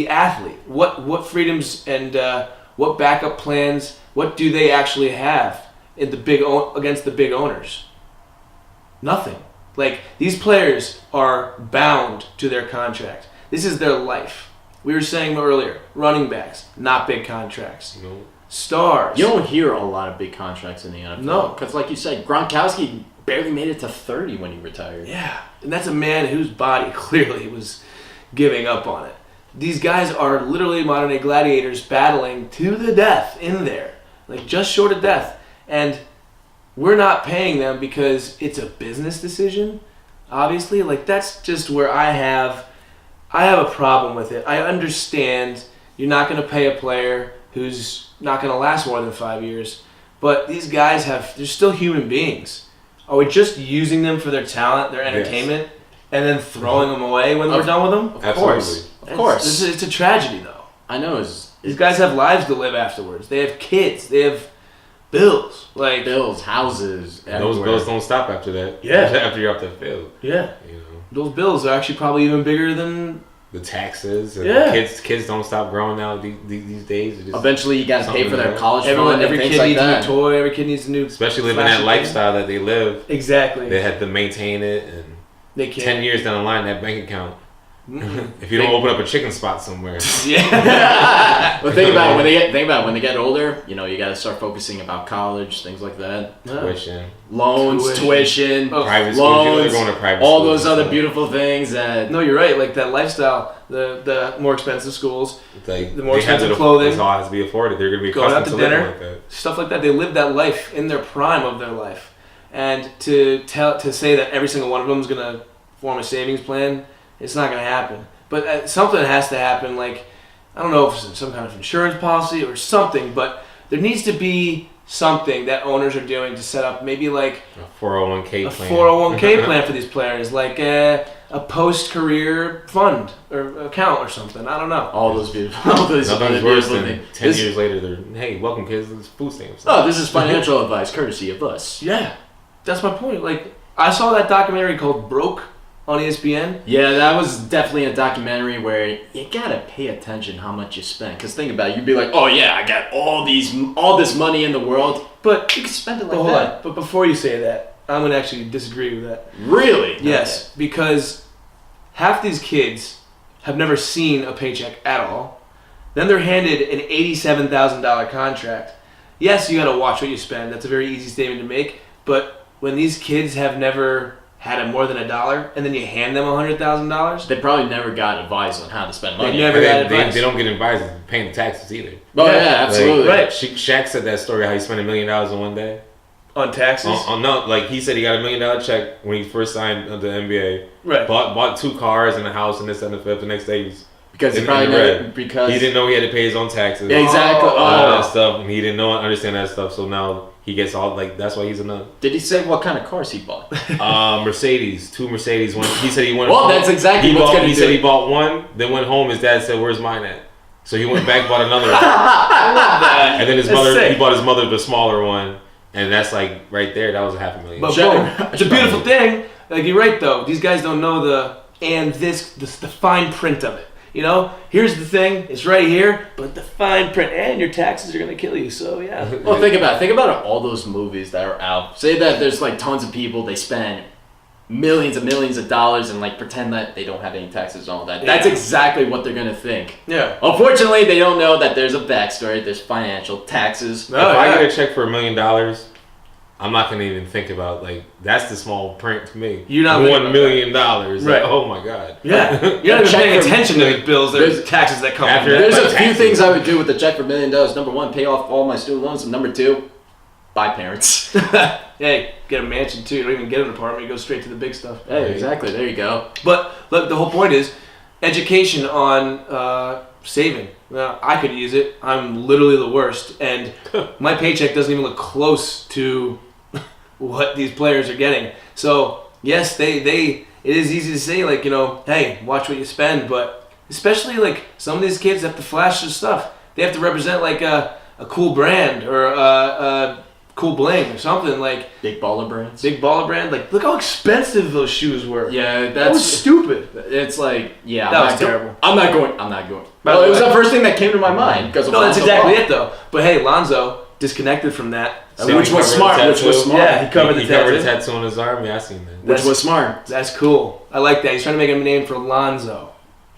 athlete. What freedoms and what backup plans? What do they actually have in against the big owners? Nothing. Like, these players are bound to their contract. This is their life. We were saying earlier, running backs, not big contracts. no. Stars. You don't hear a lot of big contracts in the NFL. No. Because like you said, Gronkowski barely made it to 30 when he retired. Yeah. And that's a man whose body clearly was giving up on it. These guys are literally modern day gladiators battling to the death in there. Like, just short of death. And we're not paying them because it's a business decision, obviously. Like, that's just where I have a problem with it. I understand you're not going to pay a player who's not going to last more than 5 years. But these guys they're still human beings. Are we just using them for their talent, their entertainment, and then throwing them away when we're done with them? Of course. Of course. It's a tragedy, though. I know. These guys have lives to live afterwards. They have kids. They have bills. Like, bills, houses, Those bills don't stop after that. Yeah. After you're off that field. Yeah. Those bills are actually probably even bigger than the taxes. And Yeah. Kids don't stop growing now these days. It's just eventually, you got to pay for their college fund and every things kid like needs that. a new toy. Every kid needs a new. especially living flashy that lifestyle that they live. Exactly. They had to maintain it, and They can't. 10 years down the line, that bank account. Mm-mm. If you don't open up a chicken spot somewhere, Yeah. But think about it, when they get older, you got to start focusing about college, things like that. tuition, Loans, tuition, private schools. They're loans, going to private all schools those and other stuff. beautiful things that. No, you're right. Like, that lifestyle, the more expensive schools, Like, the more they have expensive to- clothing. It's all has to be afforded. They're going to be Going out accustomed to to living dinner. like that. stuff like that. They live that life in their prime of their life, and to say that every single one of them is gonna form a savings plan, it's not gonna happen. But something has to happen. Like, I don't know if it's some kind of insurance policy or something, but there needs to be something that owners are doing to set up maybe like A 401k a plan. 401k plan for these players, like a post-career fund or account or something. I don't know. All those beautiful. All those Nothing's worse beautiful than things. 10 years later, they're, hey, welcome kids, this is food stamps. Oh, this is financial advice courtesy of us. Yeah, that's my point. Like, I saw that documentary called Broke on ESPN. Yeah, that was definitely a documentary where you gotta pay attention how much you spend. Cause think about it, you'd be like, oh yeah, I got all this money in the world, but you can spend it like Hold that. on. But before you say that, I'm going to actually disagree with that. Really? Yes, because half these kids have never seen a paycheck at all. Then they're handed an $87,000 contract. Yes, you got to watch what you spend. That's a very easy statement to make. But when these kids have never had more than $1, and then you hand them $100,000, They probably never got advice on how to spend money. They never got advice. They don't get advised on paying the taxes either. Oh yeah, Yeah, absolutely. right. Shaq said that story how he spent $1 million in one day. on taxes. No, like he said he got $1 million check when he first signed the NBA. Right. Bought 2 cars and a house and this and the fifth. The next day he's Because he in probably the never, red. because he didn't know he had to pay his own taxes. Yeah, exactly. All Oh. that stuff, and he didn't understand that stuff. So now he gets all like that's why he's in the Did he say what kind of cars he bought? Mercedes, 2 Mercedes. One he said he went. Well, that's exactly he what's bought, gonna He do said it. he bought one, then went home. His dad said, "Where's mine at?" So he went back, bought another one, I love that. and then his That's mother. sick. He bought his mother the smaller one, and that's like right there. That was $500,000. But Sure. boom, it's a beautiful thing. Like, you're right though. These guys don't know the fine print of it. You know, here's the thing. It's right here, but the fine print and your taxes are gonna kill you. So yeah. Well, think about it. All those movies that are out. Say that there's like tons of people. They spend millions and millions of dollars and like pretend that they don't have any taxes and all that. Yeah. That's exactly what they're gonna think. Yeah. Unfortunately, they don't know that there's a backstory. There's financial taxes. If I get a check for $1 million, I'm not gonna even think about like that's the small print to me. You're not $1 million. Right. Like, oh my god. Yeah. You're not even paying attention to the bills. there's- There's taxes that come After- from There's that. a few things I would do with the check for $1 million. Number one, pay off all my student loans, and number two, buy parents. Hey, get a mansion too. You don't even get an apartment. You go straight to the big stuff. Hey, exactly. There you go. But look, the whole point is education on saving. Now, I could use it. I'm literally the worst, and my paycheck doesn't even look close to what these players are getting. So yes, it is easy to say like, you know, hey, watch what you spend, but especially like some of these kids have to flash their stuff. They have to represent like a cool brand or a cool bling or something like Big baller brands. big baller brand. Like look how expensive those shoes were. Yeah, That was that's stupid. It's like, yeah, That I'm was not go- terrible. I'm not going. I'm not going. By Well, the it was way- the first thing that came to my mind because of No, that's Lonzo exactly Ball. it though. But hey, Lonzo disconnected from that. So Which he was covered smart. the Which was tattoo? smart. Yeah, he covered He the covered tattoo. the tattoo on his arm. Yeah, I seen that. Which was smart. That's cool. I like that. He's trying to make a name for Lonzo,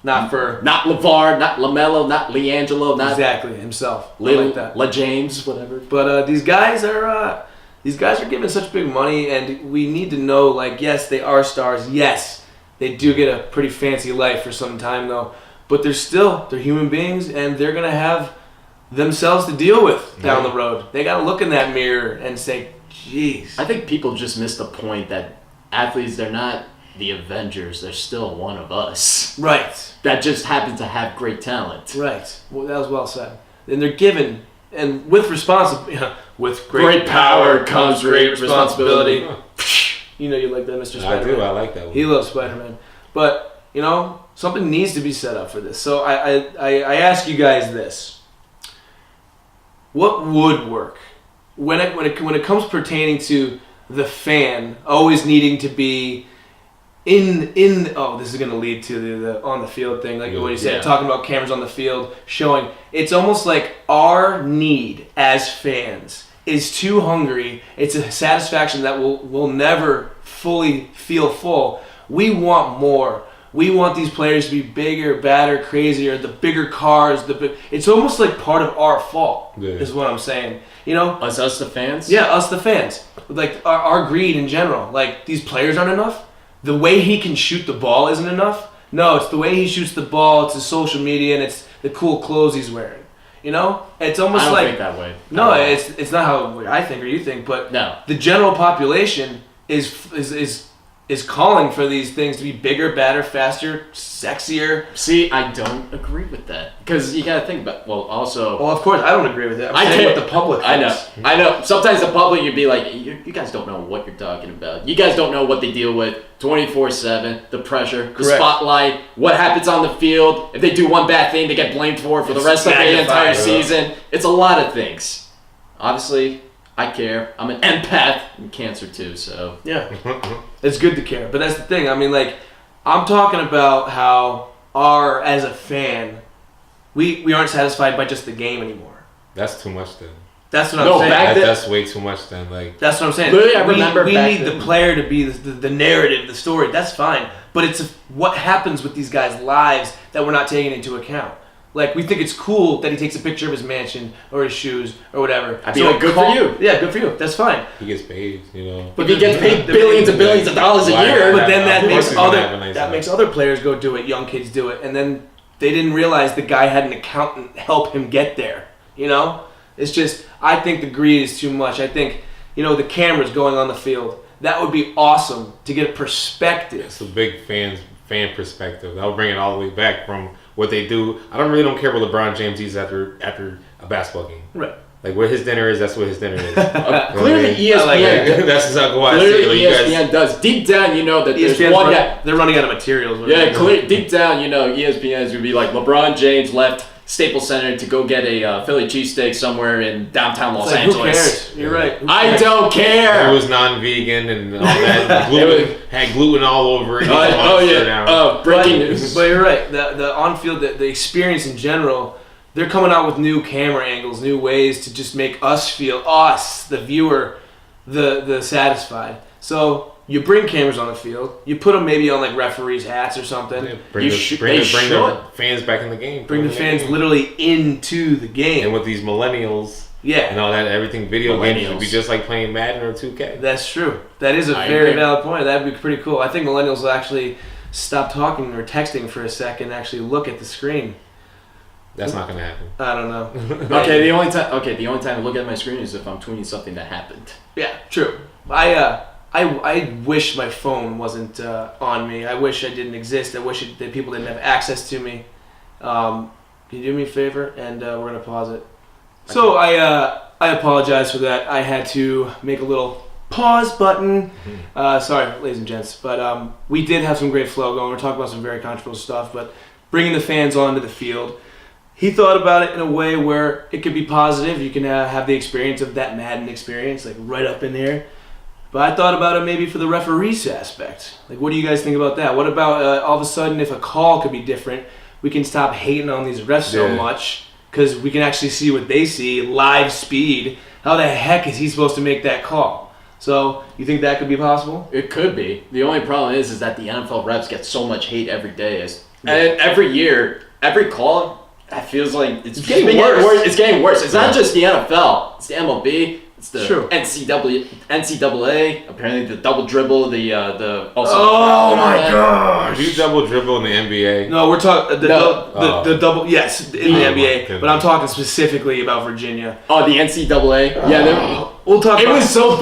not for Not LeVar, not LaMelo, not LiAngelo, not exactly himself. I Lil, like that. La James, whatever. But these guys are giving such big money, and we need to know. Like, yes, they are stars. Yes, they do get a pretty fancy life for some time though. But they're human beings, and they're gonna have themselves to deal with down the road. They gotta look in that mirror and say, "Jeez." I think people just miss the point that athletes, they're not the Avengers. They're still one of us. Right. That just happen to have great talent. Right. Well, that was well said. And they're given, and with with Great power comes great responsibility. You know you like that, Mr. I Spider-Man. do. I like that one. He loves Spider-Man. But, you know, something needs to be set up for this. So I ask you guys this. What would work? When it comes pertaining to the fan always needing to be in this is going to lead to the on the field thing, like what you said, Yeah. talking about cameras on the field, showing. It's almost like our need as fans is too hungry. It's a satisfaction that we'll never fully feel full. We want more. We want these players to be bigger, badder, crazier, the bigger cars. It's almost like part of our fault, is what I'm saying. You know? Us the fans? Yeah, us the fans. Like, our greed in general. Like, these players aren't enough. The way he can shoot the ball isn't enough. No, it's the way he shoots the ball. It's his social media, and it's the cool clothes he's wearing. You know? It's almost I don't like... think that way. No, it's not how I think or you think, but No. the general population is calling for these things to be bigger, badder, faster, sexier. See, I don't agree with that. Because you gotta think about, well, also... Well, of course, I don't agree with it. I'm I saying can't- what the public thinks. I know. Sometimes the public, you'd be like, you guys don't know what you're talking about. You guys don't know what they deal with 24/7, the pressure, the Correct. spotlight, what happens on the field. If they do one bad thing, they get blamed for it for the It's rest of the entire magnified. season. It's a lot of things. Obviously, I care. I'm an empath and cancer too, so... Yeah. It's good to care, but that's the thing. I mean, like, I'm talking about how as a fan, we aren't satisfied by just the game anymore. That's too much then. That's what No, I'm saying. back then- That's way too much then. Like That's what I'm saying. Literally, I remember we back need then. the player to be the narrative, the story. That's fine, but it's what happens with these guys' lives that we're not taking into account. Like, we think it's cool that he takes a picture of his mansion or his shoes or whatever. I'd be like, good for you. Yeah, good for you. That's fine. he gets paid, you know. If he gets paid billions and billions of dollars a Why- year... But then that Of course makes he's gonna have a nice life. makes other players go do it. Young kids do it, and then they didn't realize the guy had an accountant help him get there. You know, it's just I think the greed is too much. I think the cameras going on the field, that would be awesome to get a perspective. It's a big fan perspective. I'll bring it all the way back from what they do. I really don't care what LeBron James eats after a basketball game. Right. Like what his dinner is, that's what his dinner is. Clearly, ESPN... I like it. That's exactly why I say Clearly, it. Like, you ESPN does. Deep down, you know that there's ESPN's one guy... they're running out of materials. Yeah, deep down, you know, ESPN is going to be like, LeBron James left Staples Center to go get a Philly cheesesteak somewhere in downtown Los Like, Angeles. who cares? You're right. Who I cares? don't care! It was non-vegan and all that. Gluten, had gluten all over it. Oh, yeah. Breaking news. But you're right. The on-field, the experience in general, they're coming out with new camera angles, new ways to just make us feel, the viewer, the satisfied. So you bring cameras on the field. You put them maybe on like referees' hats or something. Yeah, bring the fans back in the game. Bring the fans literally into the game. And with these millennials, and all that, everything video games would be just like playing Madden or 2K. That's true. That is a very valid point. That'd be pretty cool. I think millennials will actually stop talking or texting for a second and actually look at the screen. That's not gonna happen. I don't know. Okay, the only time I look at my screen is if I'm tweeting something that happened. Yeah, true. I wish my phone wasn't on me. I wish I didn't exist. I wish that people didn't have access to me. Can you do me a favor? And we're gonna pause it. So I apologize for that. I had to make a little pause button. Sorry, ladies and gents, but we did have some great flow going. We're talking about some very controversial stuff, but bringing the fans onto the field. He thought about it in a way where it could be positive. You can have the experience of that Madden experience, like right up in there. But I thought about it maybe for the referees aspect. Like, what do you guys think about that? What about all of a sudden, if a call could be different, we can stop hating on these refs so much because we can actually see what they see, live speed. How the heck is he supposed to make that call? So, you think that could be possible? It could be. The only problem is that the NFL refs get so much hate every day. And every year, every call... It feels like it's getting worse. It's getting worse. It's not just the NFL. It's the MLB. It's the NCAA. Apparently, the double dribble. The oh my gosh! Do you double dribble in the NBA? No, we're talking the double. Yes, in the NBA. But I'm talking specifically about Virginia. Oh, the NCAA. Yeah, we'll talk. It was so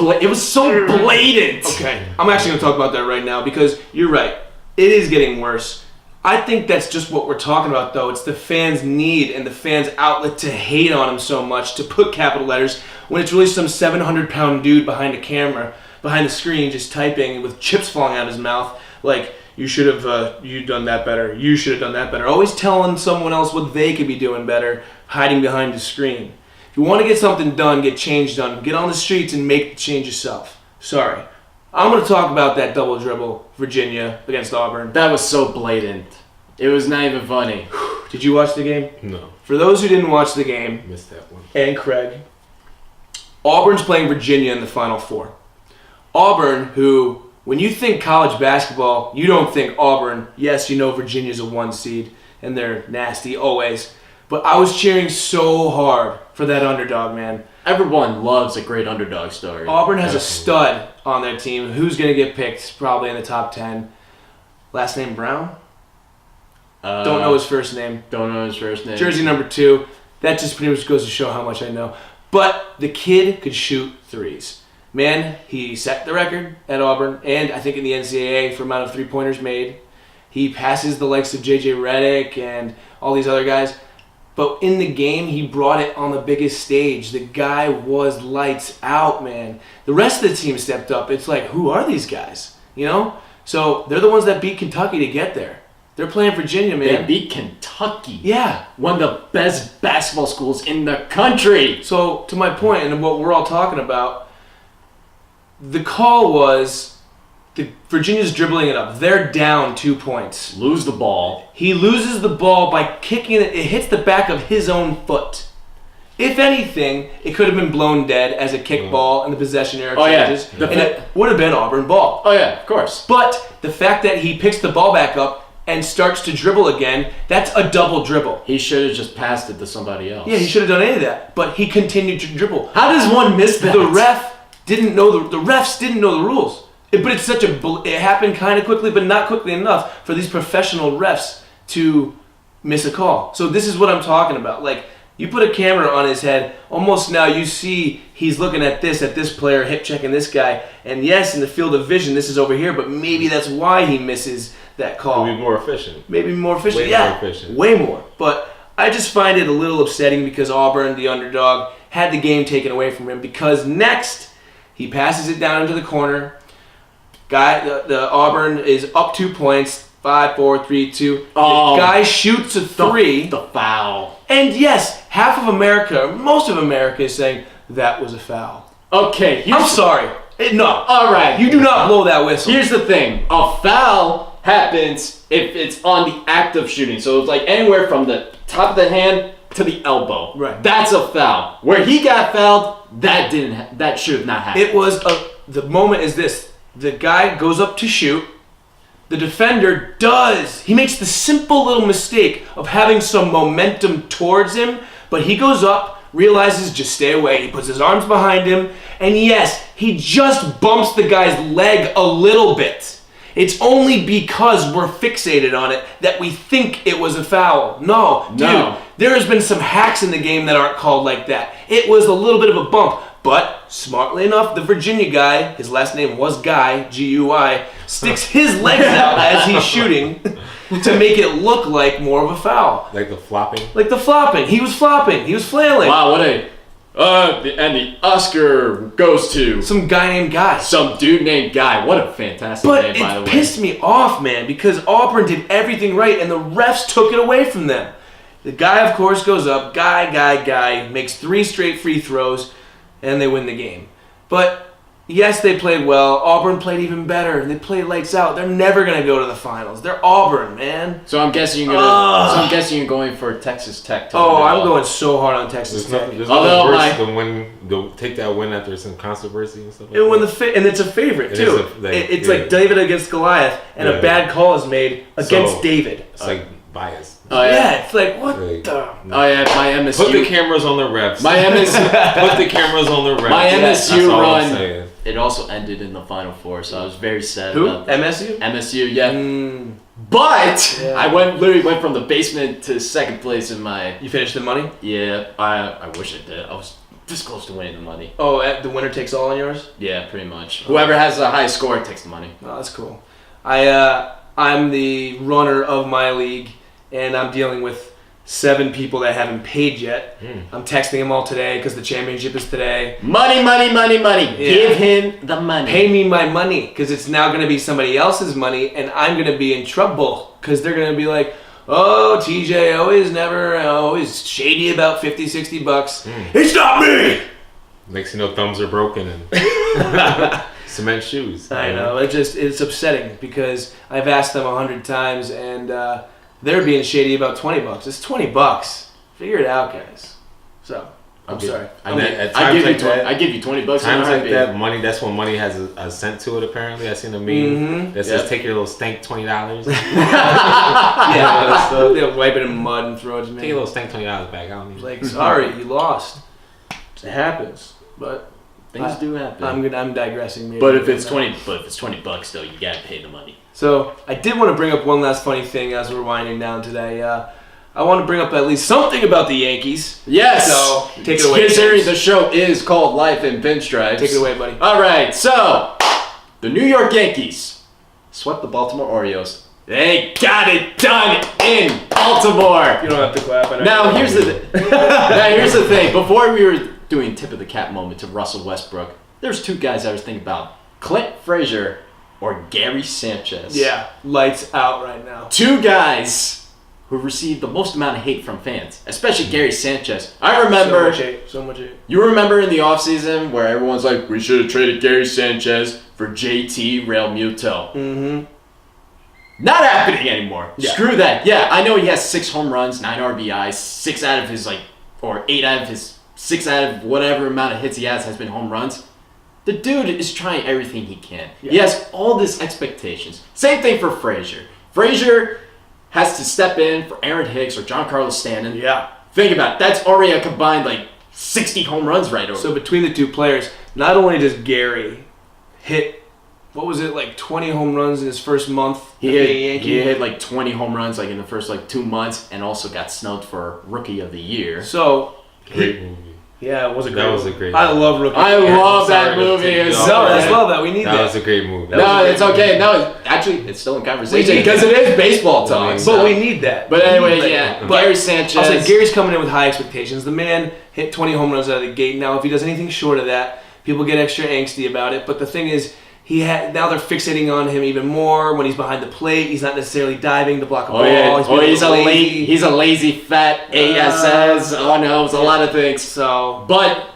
blatant. Okay, I'm actually going to talk about that right now because you're right. It is getting worse. I think that's just what we're talking about, though. It's the fans' need and the fans' outlet to hate on him so much, to put capital letters, when it's really some 700-pound dude behind a camera, behind the screen, just typing with chips falling out of his mouth, like, you should have you done that better, you should have done that better. Always telling someone else what they could be doing better, hiding behind the screen. If you want to get something done, get change done, get on the streets and make the change yourself. Sorry. I'm going to talk about that double dribble, Virginia, against Auburn. That was so blatant. It was not even funny. Did you watch the game? No. For those who didn't watch the game, missed that one. And Craig, Auburn's playing Virginia in the Final Four. Auburn, who, when you think college basketball, you don't think Auburn. Yes, you know Virginia's a 1 seed, and they're nasty always. But I was cheering so hard for that underdog, man. Everyone loves a great underdog story. Auburn has a stud on their team who's going to get picked probably in the top 10. Last name Brown? Don't know his first name. Jersey number 2. That just pretty much goes to show how much I know. But the kid could shoot threes. Man, he set the record at Auburn and I think in the NCAA for amount of three-pointers made. He passes the likes of J.J. Redick and all these other guys. But in the game, he brought it on the biggest stage. The guy was lights out, man. The rest of the team stepped up. It's like, who are these guys? You know? So they're the ones that beat Kentucky to get there. They're playing Virginia, man. They beat Kentucky. Yeah. One of the best basketball schools in the country. So, to my point, and what we're all talking about, the call was Virginia's dribbling it up. They're down 2 points. Lose the ball. He loses the ball by kicking it. It hits the back of his own foot. If anything, it could have been blown dead as a kickball and the possession era changes. Yeah. And it would have been Auburn ball. Oh, yeah, of course. But the fact that he picks the ball back up and starts to dribble again, that's a double dribble. He should have just passed it to somebody else. Yeah, he should have done any of that. But he continued to dribble. How does one miss that? The refs didn't know the rules. But it's it happened kind of quickly, but not quickly enough for these professional refs to miss a call. So this is what I'm talking about. Like, you put a camera on his head, almost now you see he's looking at this player, hip checking this guy, and yes, in the field of vision, this is over here, but maybe that's why he misses that call. Maybe more efficient. Maybe more efficient. Way more efficient. Way more. But I just find it a little upsetting because Auburn, the underdog, had the game taken away from him because next he passes it down into the corner. The Auburn is up 2 points. 5, 4, 3, 2. Oh, the guy shoots a 3. The foul. And yes, half of America, most of America is saying that was a foul. Okay. I'm sorry. No. All right. You do not blow that whistle. Here's the thing. A foul happens if it's on the act of shooting. So it's like anywhere from the top of the hand to the elbow. Right. That's a foul. Where he got fouled, that should have not happened. It was the moment is this. The guy goes up to shoot. The defender he makes the simple little mistake of having some momentum towards him, but he goes up, realizes just stay away. He puts his arms behind him, and yes, he just bumps the guy's leg a little bit. It's only because we're fixated on it that we think it was a foul. No, dude, there has been some hacks in the game that aren't called like that. It was a little bit of a bump. But, smartly enough, the Virginia guy, his last name was Guy, G-U-I, sticks his legs out as he's shooting to make it look like more of a foul. Like the flopping? Like the flopping. He was flopping. He was flailing. Wow, what a... and the Oscar goes to... Some guy named Guy. Some dude named Guy. What a fantastic name, by the way. But it pissed me off, man, because Auburn did everything right, and the refs took it away from them. The guy, of course, goes up. Guy, makes 3 straight free throws, and they win the game. But yes, they played well. Auburn played even better. They played lights out. They're never gonna go to the finals. They're Auburn, man. So I'm guessing you're going for Texas Tech. I'm going so hard on Texas Tech. There's nothing worse than take that win after some controversy and stuff. Like and it's a favorite too. It's like David against Goliath, and a bad call is made against David. It's like bias. Oh, yeah, it's like, what the... Oh, yeah, my MSU... Put the cameras on the refs. My MSU... Put the cameras on the refs. My MSU run, it also ended in the Final Four, so I was very sad about that. MSU? MSU, yeah. But, I literally went from the basement to second place in my... You finished the money? Yeah, I wish I did. I was this close to winning the money. Oh, the winner takes all on yours? Yeah, pretty much. Whoever has the highest score takes the money. Oh, that's cool. I'm the runner of my league, and I'm dealing with 7 people that haven't paid yet. I'm texting them all today because the championship is today. Money. Yeah. Give him the money. Pay me my money, because it's now going to be somebody else's money, and I'm going to be in trouble because they're going to be like, oh, TJ always shady about 50, 60 bucks. It's not me! Next you know, thumbs are broken and cement shoes. I know. It's upsetting because I've asked them 100 times, and they're being shady about 20 bucks. It's 20 bucks. Figure it out, guys. So, I'm sorry. I give you 20 bucks. Times like that, money. That's when money has a cent to it. Apparently, I seen a meme that says, "Take your little stank $20." Yeah, so they'll wipe it in mud and throw it to me. Take your little stank $20 back. I don't need like, sorry, you lost. It happens, but things do happen. I'm digressing. Maybe But if it's 20 bucks though, you gotta pay the money. So I did want to bring up one last funny thing as we're winding down today. I want to bring up at least something about the Yankees. Yes. So take it away. Considering the show is called Life in Pinstripes. Take it away, buddy. All right. So the New York Yankees swept the Baltimore Orioles. They got it done in Baltimore. You don't have to clap. Now here's the thing. Before we were doing tip of the cap moment to Russell Westbrook, there's 2 guys I was thinking about: Clint Frazier or Gary Sanchez. Yeah, lights out right now. 2 guys who received the most amount of hate from fans, especially Gary Sanchez. I remember... So much hate. You remember in the offseason where everyone's like, we should have traded Gary Sanchez for JT Realmuto. Mm-hmm. Not happening anymore. Yeah. Screw that. Yeah, I know he has 6 home runs, 9 RBIs, 6 out of his, or 8 out of his 6 out of whatever amount of hits he has been home runs. The dude is trying everything he can. Yeah. He has all these expectations. Same thing for Frazier. Frazier has to step in for Aaron Hicks or Giancarlo Stanton. Yeah. Think about it. That's already a combined 60 home runs right over. So between the 2 players, not only does Gary hit, 20 home runs in his first month? He hit 20 home runs in the first 2 months, and also got snubbed for Rookie of the Year. So great movie. Yeah, it was a great movie. I love Rookie. I love that movie. I love that. We need that. That was a great movie. No, it's okay. No, actually, it's still in conversation because it is baseball talk. But we need that. But anyway, yeah. Gary Sanchez. I'll say Gary's coming in with high expectations. The man hit 20 home runs out of the gate. Now, if he does anything short of that, people get extra angsty about it. But the thing is, now they're fixating on him even more when he's behind the plate. He's not necessarily diving to block a ball. Yeah. He's a lazy fat ASS. Oh no, it's a lot of things. So, but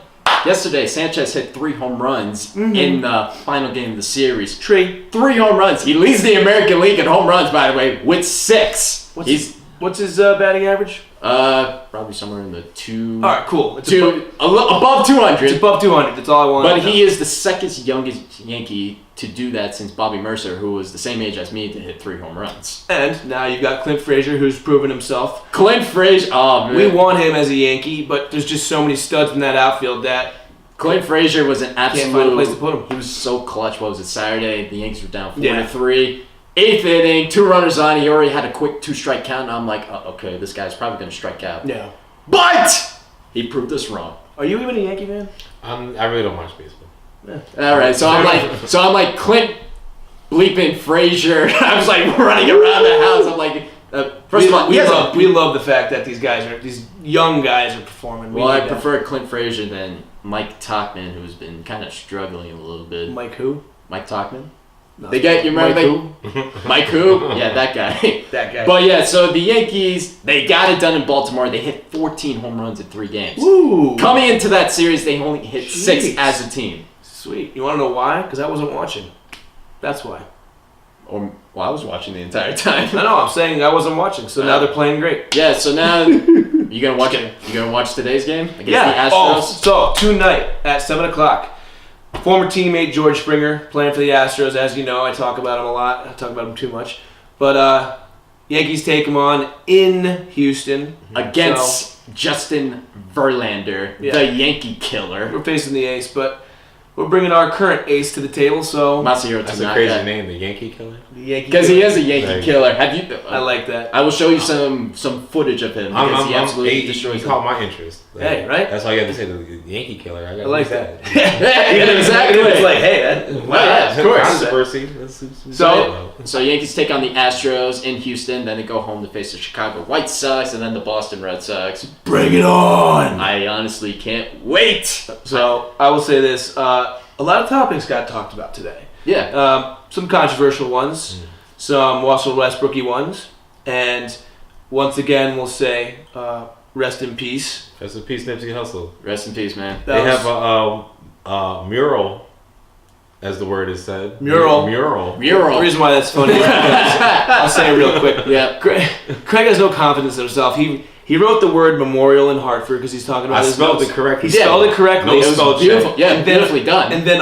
yesterday Sanchez hit 3 home runs in the final game of the series. 3 home runs. He leads the American League in home runs, by the way, with 6. What's his batting average? Probably somewhere in the two. All right, cool. It's above 200. It's above 200. That's all I want. But he is the second youngest Yankee to do that since Bobby Mercer, who was the same age as me, to hit 3 home runs. And now you've got Clint Frazier, who's proven himself. Clint Frazier, oh man. We want him as a Yankee, but there's just so many studs in that outfield that Clint Frazier was an absolute. Can't find a place to put him. He was so clutch. What was it, Saturday? The Yankees were down 4-3. 8th inning, 2 runners on. He already had a quick 2-strike count, and I'm like, oh, okay, this guy's probably going to strike out. Yeah. But he proved us wrong. Are you even a Yankee fan? I really don't watch baseball. Yeah. All right, so I'm like Clint bleeping Frazier. I was like running around the house. I'm like, first of all, we love the fact that these young guys are performing. Well, I prefer Clint Frazier than Mike Tauchman, who's been kind of struggling a little bit. Mike who? Mike Tauchman. No. You remember Mike who? Yeah, that guy. That guy. But yeah, so the Yankees, they got it done in Baltimore. They hit 14 home runs in 3 games. Woo! Coming into that series, they only hit 6 as a team. Sweet. You want to know why? Because I wasn't watching. That's why. Well, I was watching the entire time. No, I'm saying I wasn't watching. So now they're playing great. Yeah, so now you gonna watch it? You gonna watch today's game against the Astros? Oh, so tonight at 7:00. Former teammate George Springer playing for the Astros. As you know, I talk about him a lot. I talk about him too much. But Yankees take him on in Houston. Against Justin Verlander, the Yankee killer. We're facing the ace, but we're bringing our current ace to the table. So Masahiro That's a Tanaka. crazy name, the Yankee Killer. The Yankee Because he is a Yankee Right. killer. Have you? I like that. I will show you some footage of him because he absolutely destroys He caught my interest. Hey, right? That's all you have to say. The Yankee Killer. I like that. Yeah, exactly. It's like, hey, Well, yeah, of course. Controversy. So Yankees take on the Astros in Houston, then they go home to face the Chicago White Sox and then the Boston Red Sox. bring it on. I honestly can't wait. So I will say this: a lot of topics got talked about today. Yeah. Some controversial ones, some Russell Westbrooky ones, and once again we'll say rest in peace. Rest in peace, Nipsey Hussle. Rest in peace, man. They have a mural, as the word is said. Mural. Mural. The reason why that's funny is because I'll say it real quick. Yeah. Craig has no confidence in himself. He wrote the word memorial in Hartford because he's talking about I his spelled notes. it correctly. He spelled it correctly. No It was spell beautiful. check. Yeah, And then- beautifully done. And then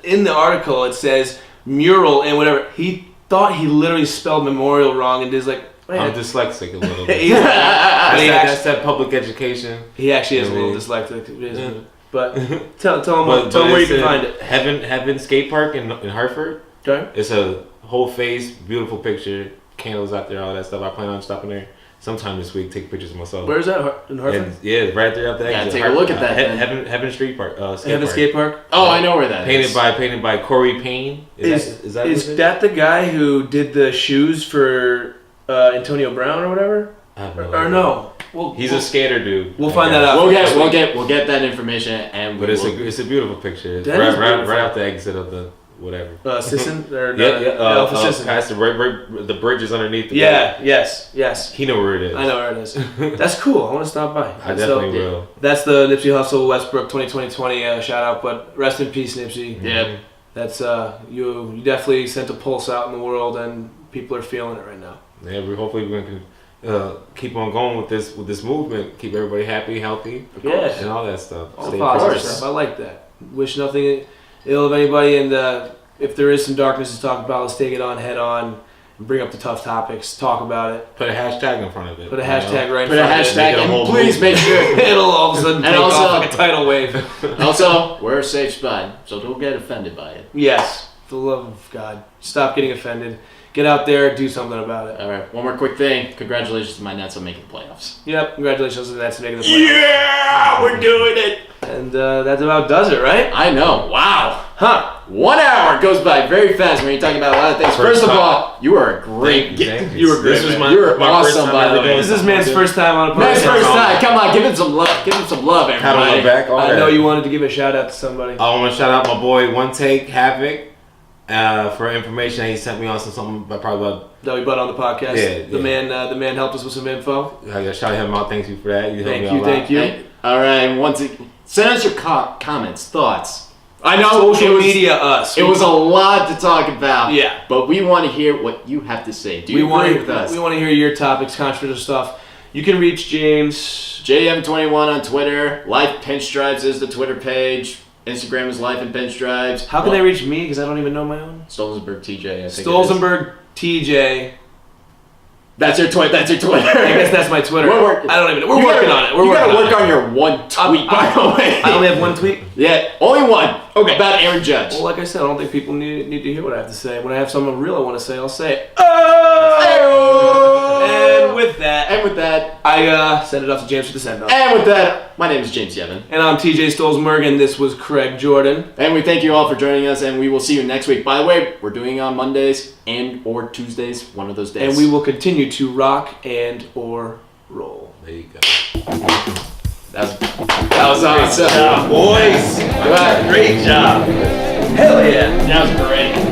in the article it says mural and whatever. He thought he literally spelled memorial wrong and is like, I'm dyslexic a little bit. He's- That's that public education. he actually is a little dyslexic. But tell him where you can find it. Heaven Skate Park in Hartford. Okay. It's a whole face, beautiful picture, candles out there, all that stuff. I plan on stopping there sometime this week, take pictures of myself. Where's that in Hartford? And, yeah, right there after that. Yeah, take a look at that, then. Heaven Street Park. Heaven Skate Park. Oh, I know where that is. Painted by Corey Payne. Is that the guy who did the shoes for Antonio Brown or whatever? I have no Or idea. no? He's a skater dude. We'll find that out. We'll get that information and But it's a beautiful picture. It's That right, is beautiful. right off the exit of the whatever. Sisson or Yeah, Sisson. past the bridges underneath the Yes. He know where it is. I know where it is. That's cool. I want to stop by. I definitely will. That's the Nipsey Hussle Westbrook 2020 shout out. But rest in peace, Nipsey. Yeah. That's you definitely sent a pulse out in the world, and people are feeling it right now. Yeah, hopefully we can keep on going with this movement. Keep everybody happy, healthy, Yes. and all that stuff. All Stay positive focused. stuff. I like that. Wish nothing ill of anybody, and if there is some darkness to talk about, let's take it on head on and bring up the tough topics. Talk about it. Put a hashtag in front of it. Put a hashtag right in Put a front of it. hashtag Make it a and whole please movement. make sure. It'll all of a sudden And take also- off like a tidal wave. Also, we're a safe spot, so don't get offended by it. Yes. For the love of God. Stop getting offended. Get out there, do something about it. All right, one more quick thing. Congratulations to my Nets on making the playoffs. Yep, congratulations to that's making the playoffs. Yeah, we're doing it. And that about does it, right? I know. Wow. Huh. 1 hour goes by very fast when you're talking about a lot of things. First of time. all, you were a great Thank You were great. This was man. You were my awesome, first time by the ever way. doing This is man's first time on a podcast. Man's first time. Come on, give him some love. Give him some love, Pat on everybody. the back. All I that. know you wanted to give a shout out to somebody. I want to shout out my boy One Take Havoc for information he sent me on something probably about. That we brought on the podcast. Yeah, The man helped us with some info. I gotta shout him out. Thank you for that. You helped me Thank out you, a lot. thank you. Hey, all right, send us your comments, thoughts, I know social media us. It was a lot to talk about. Yeah. But we want to hear what you have to say. Do you agree with us? We want to hear your topics, controversial stuff. You can reach James. JM21 on Twitter. Life Pinstripes is the Twitter page. Instagram is Life in Pinstripes. How can they reach me? Because I don't even know my own. Stolzenberg TJ, I think. Stolzenberg TJ. That's your Twitter. I guess that's my Twitter. I don't even know. We're working on it. You gotta work on your one tweet, by the way. I only have one tweet? Yeah, only one. Okay. About Aaron Judge. Well, like I said, I don't think people need to hear what I have to say. When I have something real I want to say, I'll say it. And with that, I send it off to James for the send-off. And with that, my name is James Yevon. And I'm TJ Stolzenberg, and this was Craig Jordan. And we thank you all for joining us, and we will see you next week. By the way, we're doing it on Mondays and or Tuesdays, one of those days. And we will continue to rock and or roll. There you go. That was awesome. Good job, boys. Good. Great job. Hell yeah. That was great.